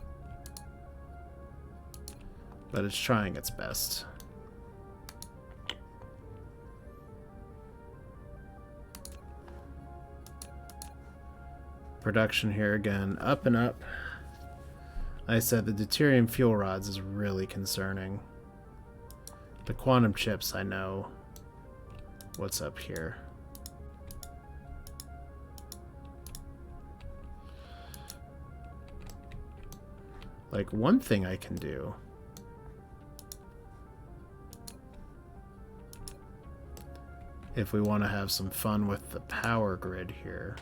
But it's trying its best. Production here again, up and up. Like I said, the deuterium fuel rods is really concerning. The quantum chips, I know what's up here. Like, one thing I can do if we want to have some fun with the power grid here.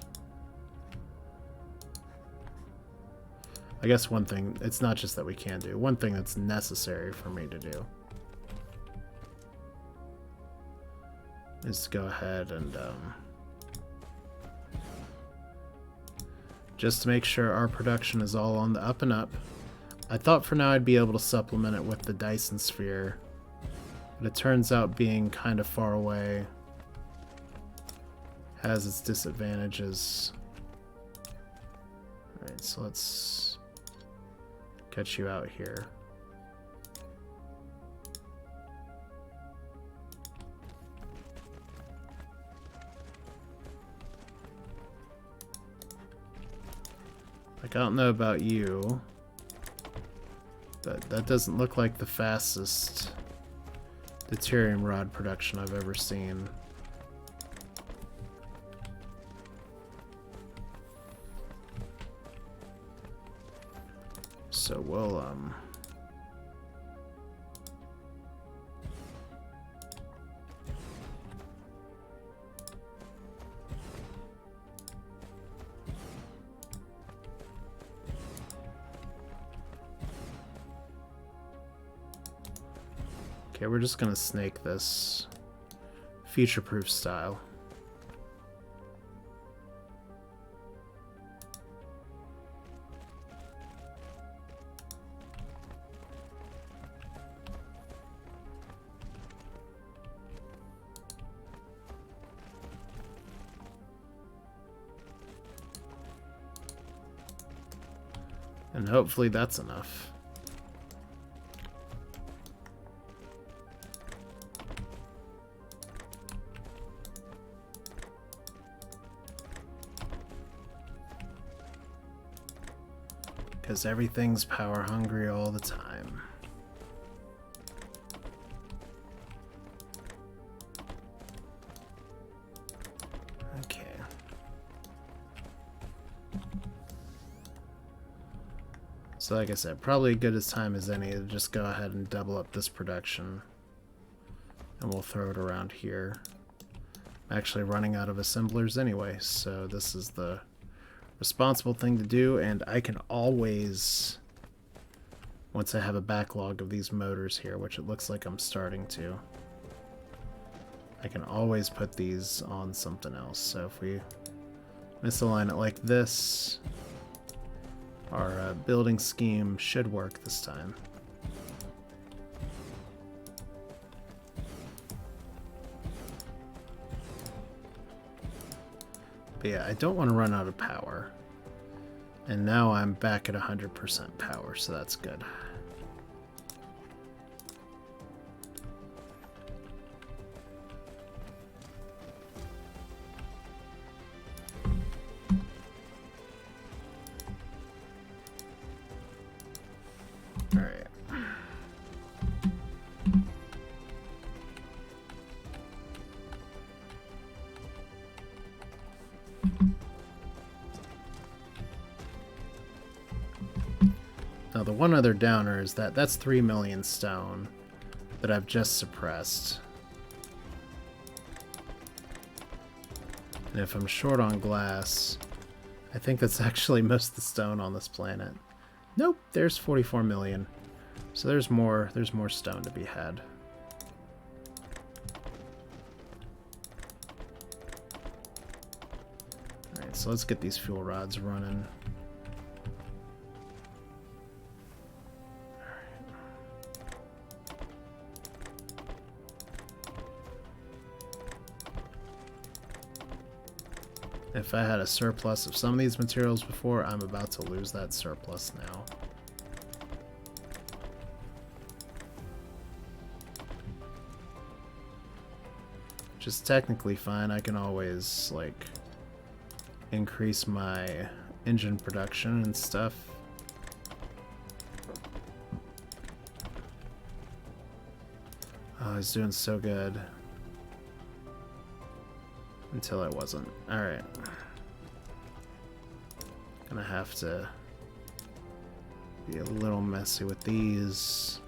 I guess one thing, it's not just that we can do, one thing that's necessary for me to do is to go ahead and just to make sure our production is all on the up and up. I thought for now I'd be able to supplement it with the Dyson Sphere, but it turns out being kind of far away has its disadvantages. Alright, so let's get you out here. Like, I don't know about you, but that doesn't look like the fastest deuterium rod production I've ever seen. So we'll okay, we're just gonna snake this future-proof style. And hopefully that's enough. Because everything's power hungry all the time. Okay. So like I said, probably as good a time as any to just go ahead and double up this production. And we'll throw it around here. I'm actually running out of assemblers anyway, so this is the responsible thing to do, and I can always, once I have a backlog of these motors here, which it looks like I'm starting to, I can always put these on something else. So if we misalign it like this, our building scheme should work this time. But yeah, I don't want to run out of power. And now I'm back at 100% power, so that's good. Alright. Now the one other downer is that that's 3 million stone that I've just suppressed. And if I'm short on glass, I think that's actually most of the stone on this planet. Nope, there's 44 million. So there's more stone to be had. Alright, so let's get these fuel rods running. If I had a surplus of some of these materials before, I'm about to lose that surplus now. Which is technically fine. I can always, like, increase my engine production and stuff. Oh, I was doing so good. Until I wasn't. Alright. Gonna have to be a little messy with these.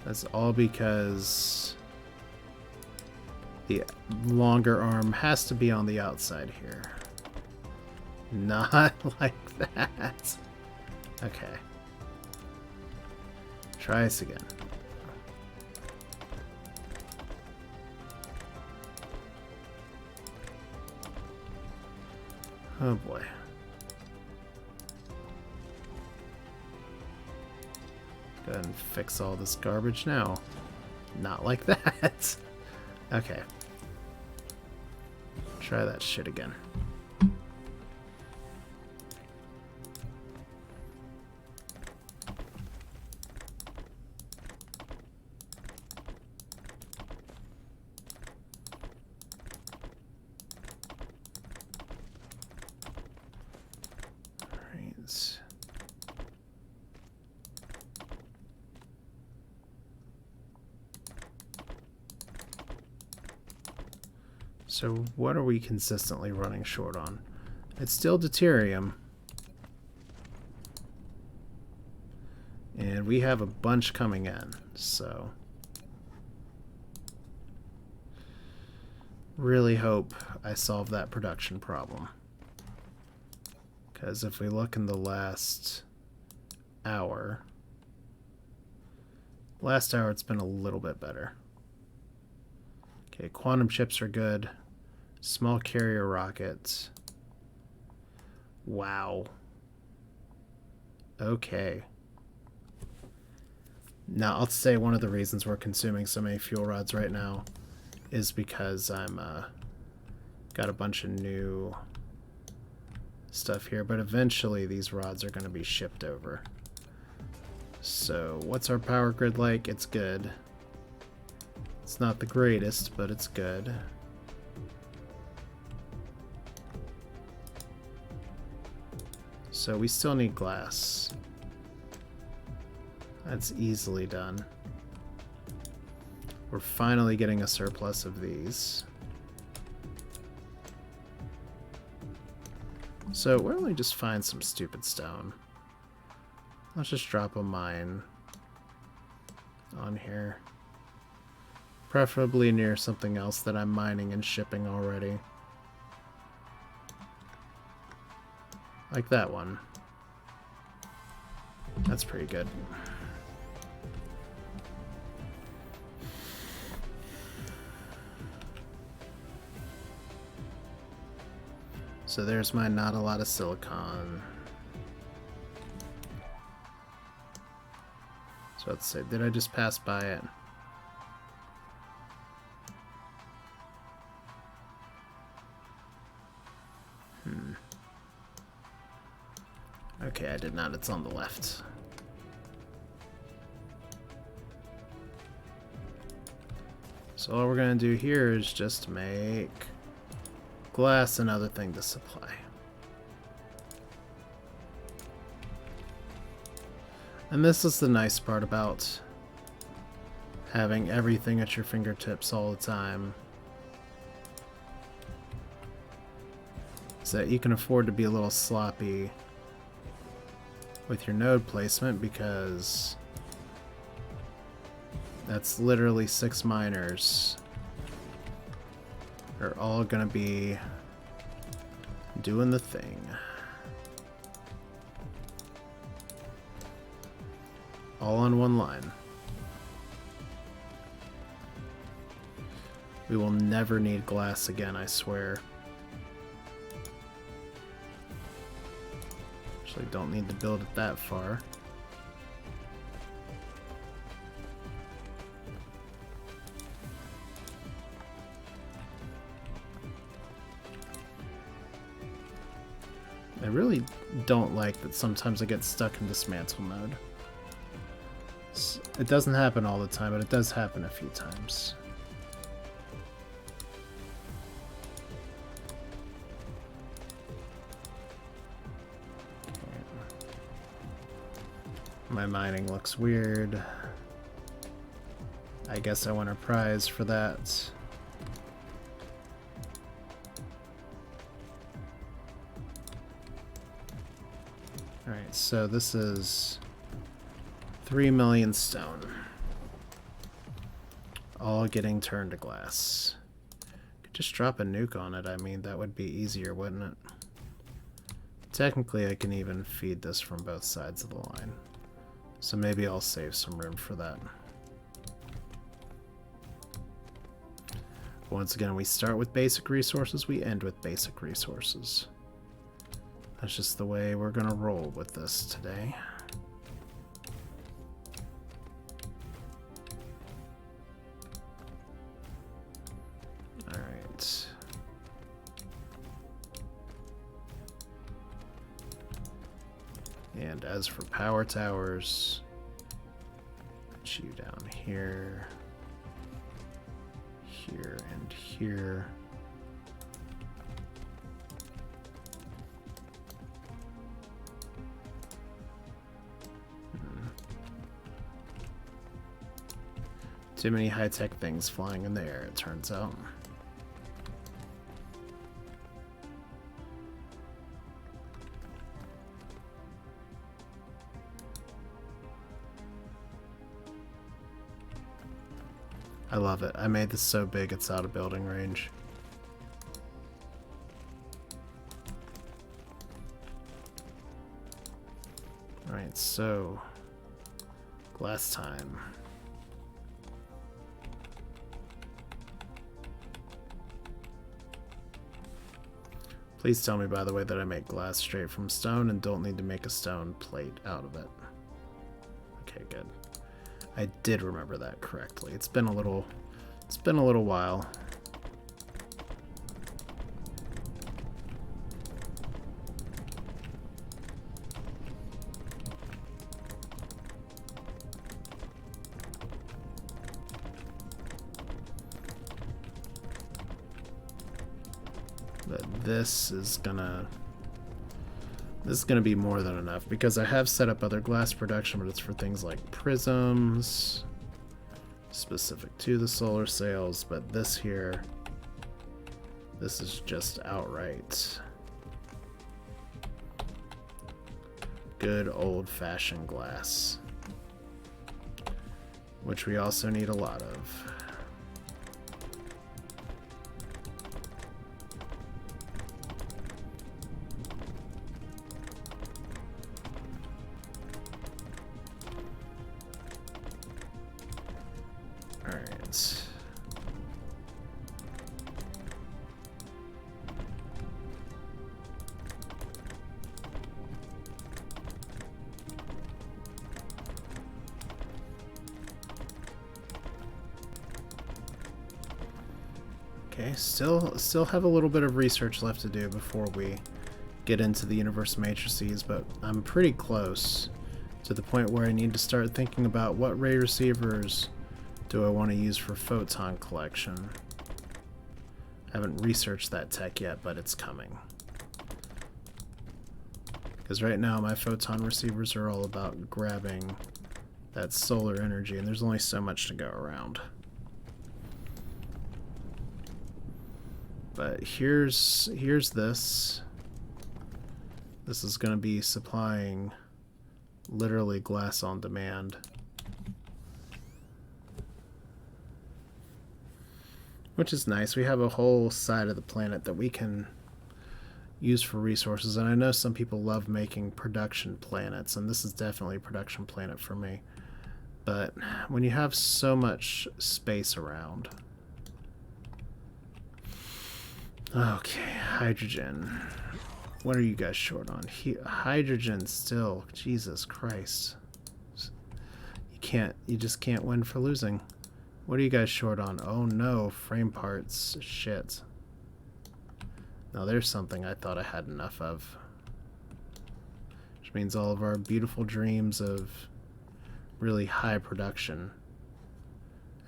That's all because the longer arm has to be on the outside here. Not like that. Okay. Try this again. Oh boy. Go ahead and fix all this garbage now. Not like that. Okay. Try that shit again. Alright. So what are we consistently running short on? It's still deuterium. And we have a bunch coming in, so really hope I solve that production problem. Because if we look in the last hour it's been a little bit better. Okay, quantum chips are good. Small carrier rockets. Wow. Okay. Now, I'll say one of the reasons we're consuming so many fuel rods right now is because I'm got a bunch of new stuff here, but eventually these rods are going to be shipped over. So, what's our power grid like? It's good. It's not the greatest, but it's good. So we still need glass. That's easily done. We're finally getting a surplus of these. So why don't we just find some stupid stone? Let's just drop a mine on here. Preferably near something else that I'm mining and shipping already. Like that one. That's pretty good. So there's my not a lot of silicon. So let's say, did I just pass by it? Okay, I did not. It's on the left. So all we're going to do here is just make glass another thing to supply. And this is the nice part about having everything at your fingertips all the time. Is that you can afford to be a little sloppy with your node placement, because that's literally 6 miners are all gonna be doing the thing. All on one line. We will never need glass again, I swear. Actually, don't need to build it that far. I really don't like that sometimes I get stuck in dismantle mode. It doesn't happen all the time, but it does happen a few times. My mining looks weird. I guess I want a prize for that. Alright, so this is 3 million stone. All getting turned to glass. Could just drop a nuke on it. I mean, that would be easier, wouldn't it? Technically, I can even feed this from both sides of the line. So maybe I'll save some room for that. Once again, we start with basic resources, we end with basic resources. That's just the way we're gonna roll with this today. Alright. And as for power towers, put you down here, here, and here. Too many high-tech things flying in the air, it turns out. I love it. I made this so big it's out of building range. Alright, so glass time. Please tell me, by the way, that I make glass straight from stone and don't need to make a stone plate out of it. Okay, good. I did remember that correctly. It's been a little while. But this is gonna be more than enough because I have set up other glass production, but it's for things like prisms, specific to the solar sails. But this here, this is just outright good old-fashioned glass, which we also need a lot of. Okay, still have a little bit of research left to do before we get into the universe matrices, but I'm pretty close to the point where I need to start thinking about what ray receivers do I want to use for photon collection. I haven't researched that tech yet, but it's coming. Because right now my photon receivers are all about grabbing that solar energy, and there's only so much to go around. But here's this. This is going to be supplying literally glass on demand. Which is nice. We have a whole side of the planet that we can use for resources, and I know some people love making production planets, and this is definitely a production planet for me. But when you have so much space around... Okay, hydrogen. What are you guys short on? Hydrogen still. Jesus Christ. You just can't win for losing. What are you guys short on? Oh no, frame parts. Shit. Now there's something I thought I had enough of. Which means all of our beautiful dreams of really high production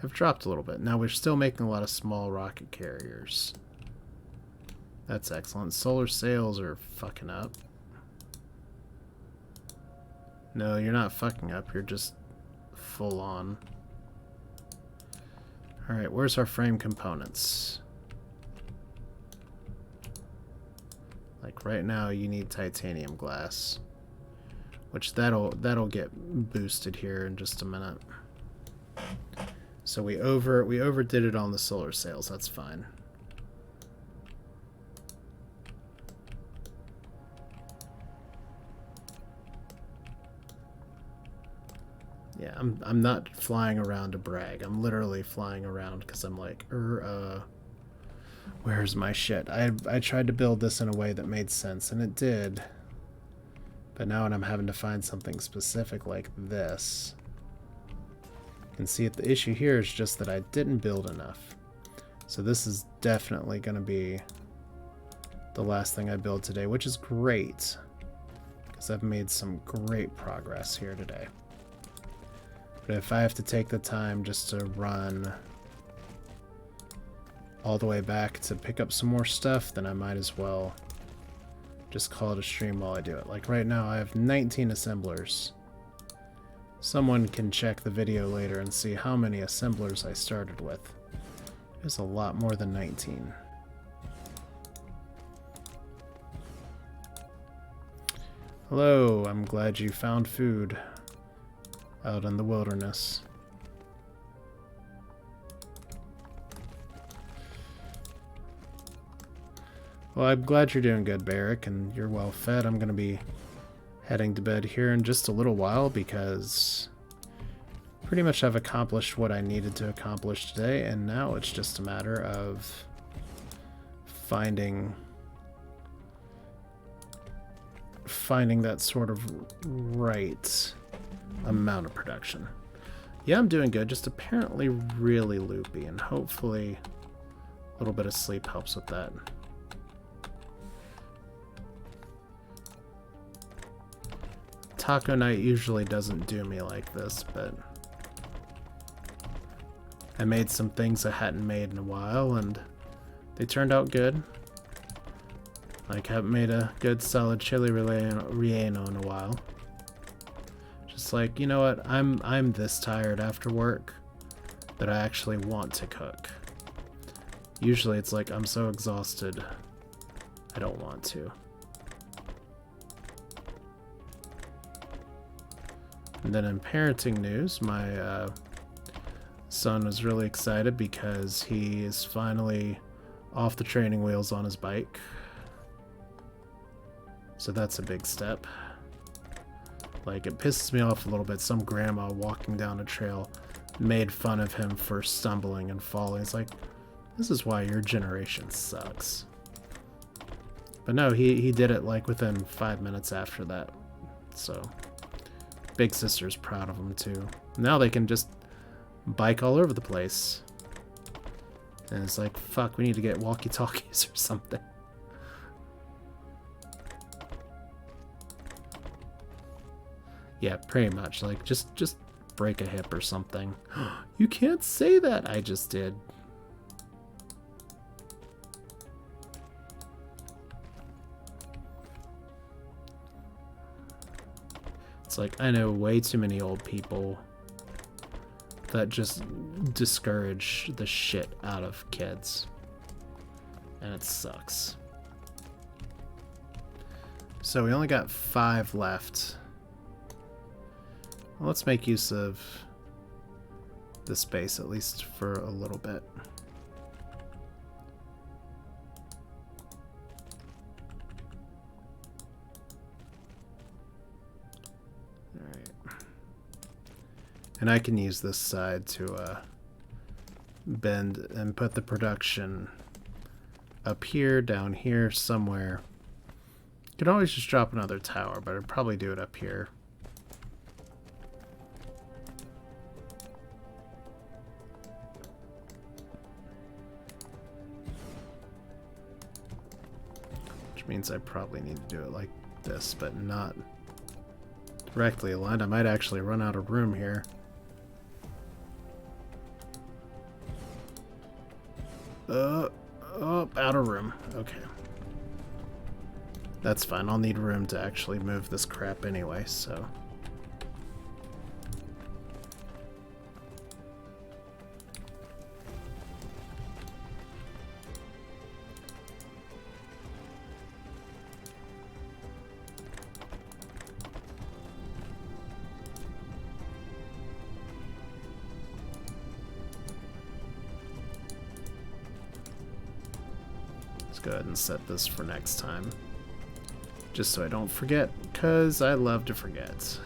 have dropped a little bit. Now we're still making a lot of small rocket carriers. That's excellent. Solar sails are fucking up. No, you're not fucking up. You're just full on. Alright, where's our frame components? Like right now you need titanium glass. Which that'll get boosted here in just a minute. So we overdid it on the solar sails, that's fine. Yeah, I'm not flying around to brag. I'm literally flying around because I'm like, where's my shit? I tried to build this in a way that made sense, and it did. But now when I'm having to find something specific like this, you can see the issue here is just that I didn't build enough. So this is definitely going to be the last thing I build today, which is great, because I've made some great progress here today. But if I have to take the time just to run all the way back to pick up some more stuff, then I might as well just call it a stream while I do it. Like right now I have 19 assemblers. Someone can check the video later and see how many assemblers I started with. There's a lot more than 19. Hello, I'm glad you found food out in the wilderness. Well, I'm glad you're doing good, Barrick, and you're well fed. I'm going to be heading to bed here in just a little while because pretty much I've accomplished what I needed to accomplish today, and now it's just a matter of finding that sort of right amount of production. Yeah, I'm doing good, just apparently really loopy, and hopefully a little bit of sleep helps with that. Taco night usually doesn't do me like this, but I made some things I hadn't made in a while, and they turned out good. Like, I haven't made a good solid chili relleno in a while. Just like, you know what, I'm this tired after work that I actually want to cook. Usually it's like I'm so exhausted I don't want to. And then in parenting news, my son was really excited because he is finally off the training wheels on his bike. So that's a big step. Like, it pisses me off a little bit. Some grandma walking down a trail made fun of him for stumbling and falling. It's like, this is why your generation sucks. But no, he did it like within 5 minutes after that. So big sister's proud of him too. Now they can just bike all over the place. And it's like, fuck, we need to get walkie-talkies or something. Yeah, pretty much. Like, just break a hip or something. You can't say that. I just did. It's like, I know way too many old people that just discourage the shit out of kids. And it sucks. So we only got 5 left. Well, let's make use of the space, at least for a little bit. Alright. And I can use this side to bend and put the production up here, down here, somewhere. You could always just drop another tower, but I'd probably do it up here. Means I probably need to do it like this, but not directly aligned. I might actually run out of room here. Oh, out of room. Okay. That's fine. I'll need room to actually move this crap anyway, so. Go ahead and set this for next time, just so I don't forget, because I love to forget.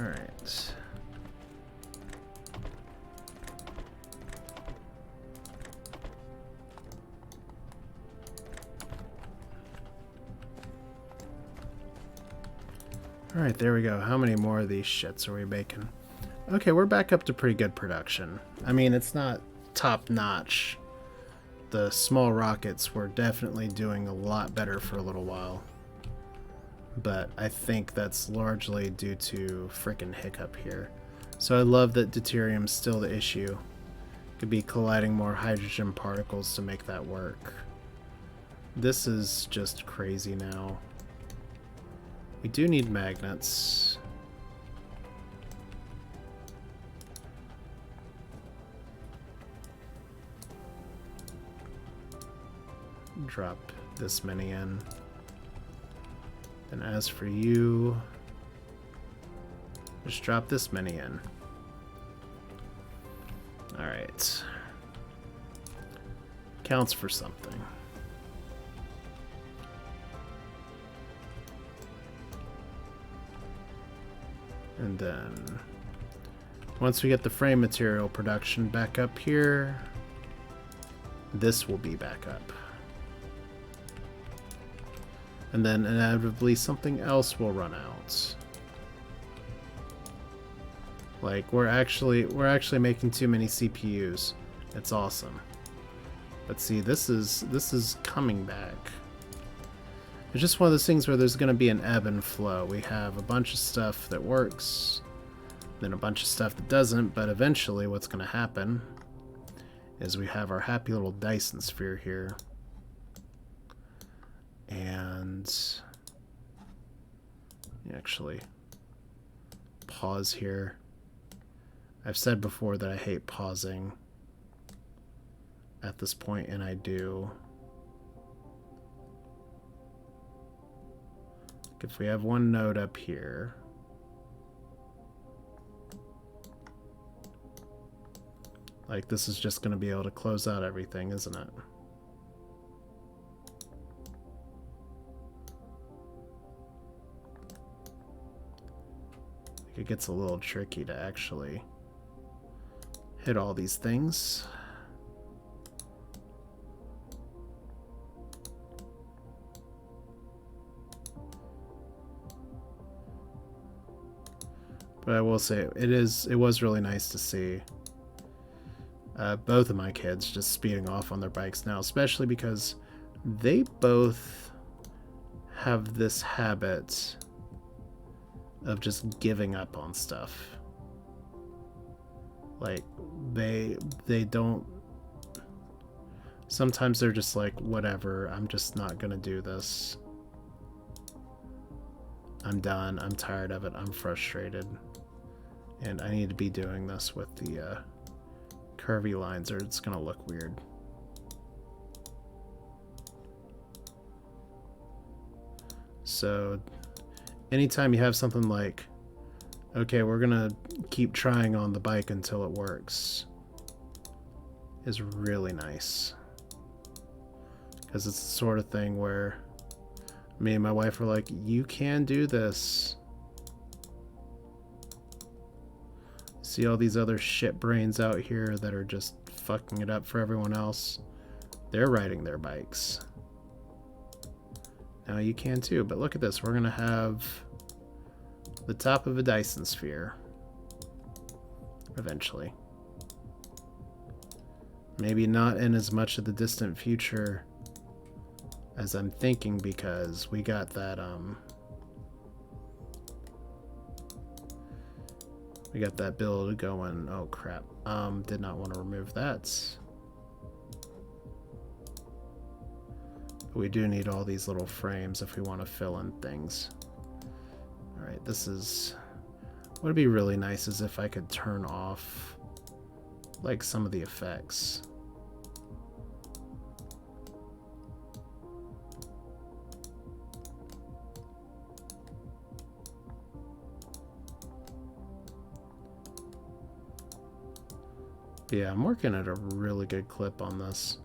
Alright. Alright, there we go. How many more of these shits are we making? Okay, we're back up to pretty good production. I mean, it's not top-notch. The small rockets were definitely doing a lot better for a little while. But I think that's largely due to frickin' hiccup here. So I love that deuterium's still the issue. Could be colliding more hydrogen particles to make that work. This is just crazy now. We do need magnets. Drop this many in. And as for you, just drop this many in. Alright. Counts for something. And then, once we get the frame material production back up here, this will be back up. And then inevitably something else will run out. Like, we're actually making too many CPUs. It's awesome. But see, this is coming back. It's just one of those things where there's going to be an ebb and flow. We have a bunch of stuff that works, then a bunch of stuff that doesn't, but eventually what's going to happen is we have our happy little Dyson Sphere here. And actually pause here. I've said before that I hate pausing at this point, and I do. If we have one node up here, like, this is just going to be able to close out everything, isn't it? It gets a little tricky to actually hit all these things. But I will say, it was really nice to see both of my kids just speeding off on their bikes now, especially because they both have this habit of just giving up on stuff. Like, they don't, sometimes they're just like, whatever, I'm just not gonna do this. I'm done, I'm tired of it, I'm frustrated. And I need to be doing this with the curvy lines or it's gonna look weird. So anytime you have something like, okay, we're gonna keep trying on the bike until it works, is really nice. Because it's the sort of thing where me and my wife are like, you can do this. See all these other shit brains out here that are just fucking it up for everyone else. They're riding their bikes. Now you can too, but look at this. We're gonna have the top of a Dyson Sphere eventually. Maybe not in as much of the distant future as I'm thinking, because we got that build going. Oh crap. Did not want to remove that. But we do need all these little frames if we want to fill in things. Alright, this is... what would be really nice is if I could turn off like some of the effects. Yeah, I'm working at a really good clip on this.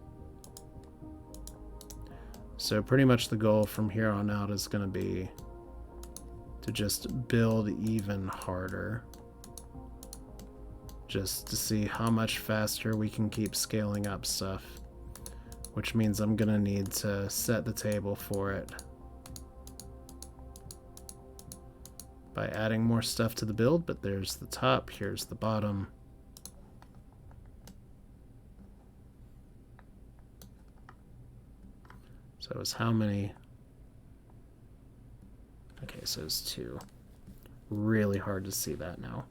So pretty much the goal from here on out is going to be to just build even harder. Just to see how much faster we can keep scaling up stuff. Which means I'm gonna need to set the table for it by adding more stuff to the build, but there's the top, here's the bottom. So it was how many? Okay, so it's 2. Really hard to see that now.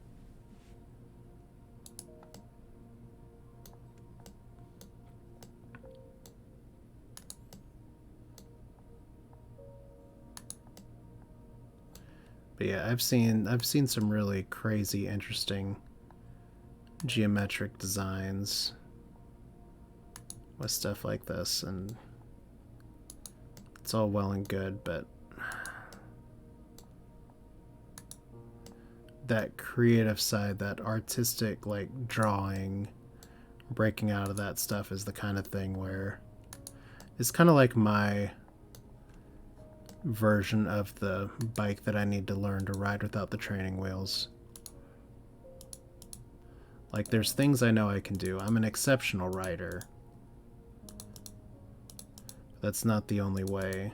But yeah, I've seen some really crazy, interesting geometric designs with stuff like this, and it's all well and good, but that creative side, that artistic, like, drawing, breaking out of that stuff is the kind of thing where it's kind of like my version of the bike that I need to learn to ride without the training wheels. Like, there's things I know I can do. I'm an exceptional rider. That's not the only way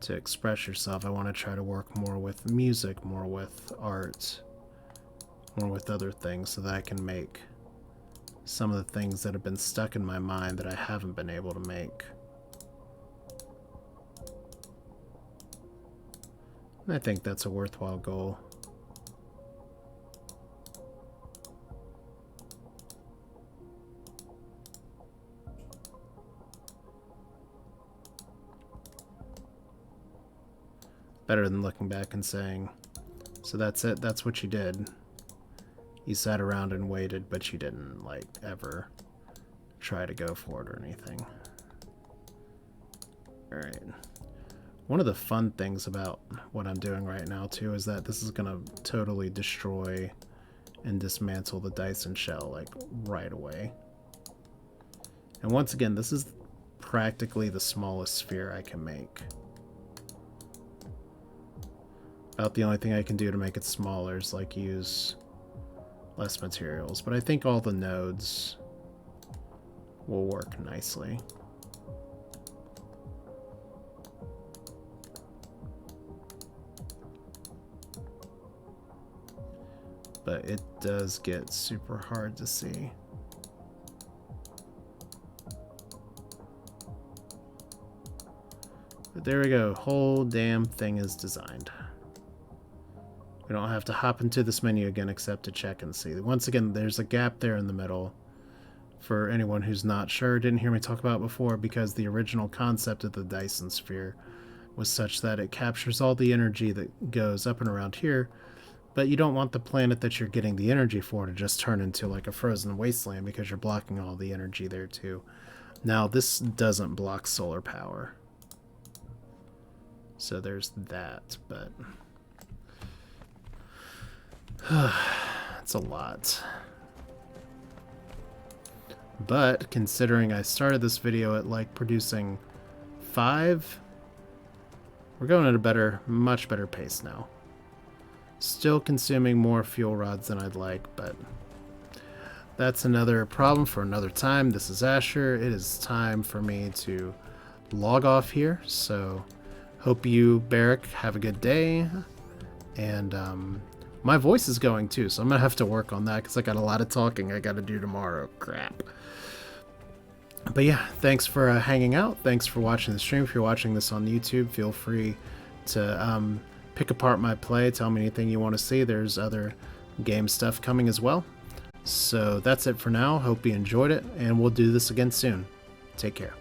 to express yourself. I want to try to work more with music, more with art, more with other things, so that I can make some of the things that have been stuck in my mind that I haven't been able to make. And I think that's a worthwhile goal. Better than looking back and saying, so that's it, that's what you did. You sat around and waited, but you didn't, like, ever try to go for it or anything. Alright. One of the fun things about what I'm doing right now, too, is that this is going to totally destroy and dismantle the Dyson shell, like, right away. And once again, this is practically the smallest sphere I can make. About the only thing I can do to make it smaller is, like, use less materials. But I think all the nodes will work nicely. But it does get super hard to see. But there we go. Whole damn thing is designed. We don't have to hop into this menu again except to check and see. Once again, there's a gap there in the middle. For anyone who's not sure, didn't hear me talk about it before, because the original concept of the Dyson Sphere was such that it captures all the energy that goes up and around here, but you don't want the planet that you're getting the energy for to just turn into like a frozen wasteland, because you're blocking all the energy there too. Now, this doesn't block solar power, so there's that, but it's a lot. But considering I started this video at like producing 5, we're going at a much better pace now. Still consuming more fuel rods than I'd like, but that's another problem for another time. This is Asher. It is time for me to log off here. So hope you, Barrick, have a good day. And my voice is going too, so I'm gonna have to work on that because I got a lot of talking I gotta do tomorrow. Crap. But yeah, thanks for hanging out. Thanks for watching the stream. If you're watching this on YouTube, feel free to pick apart my play. Tell me anything you want to see. There's other game stuff coming as well. So that's it for now. Hope you enjoyed it, and we'll do this again soon. Take care.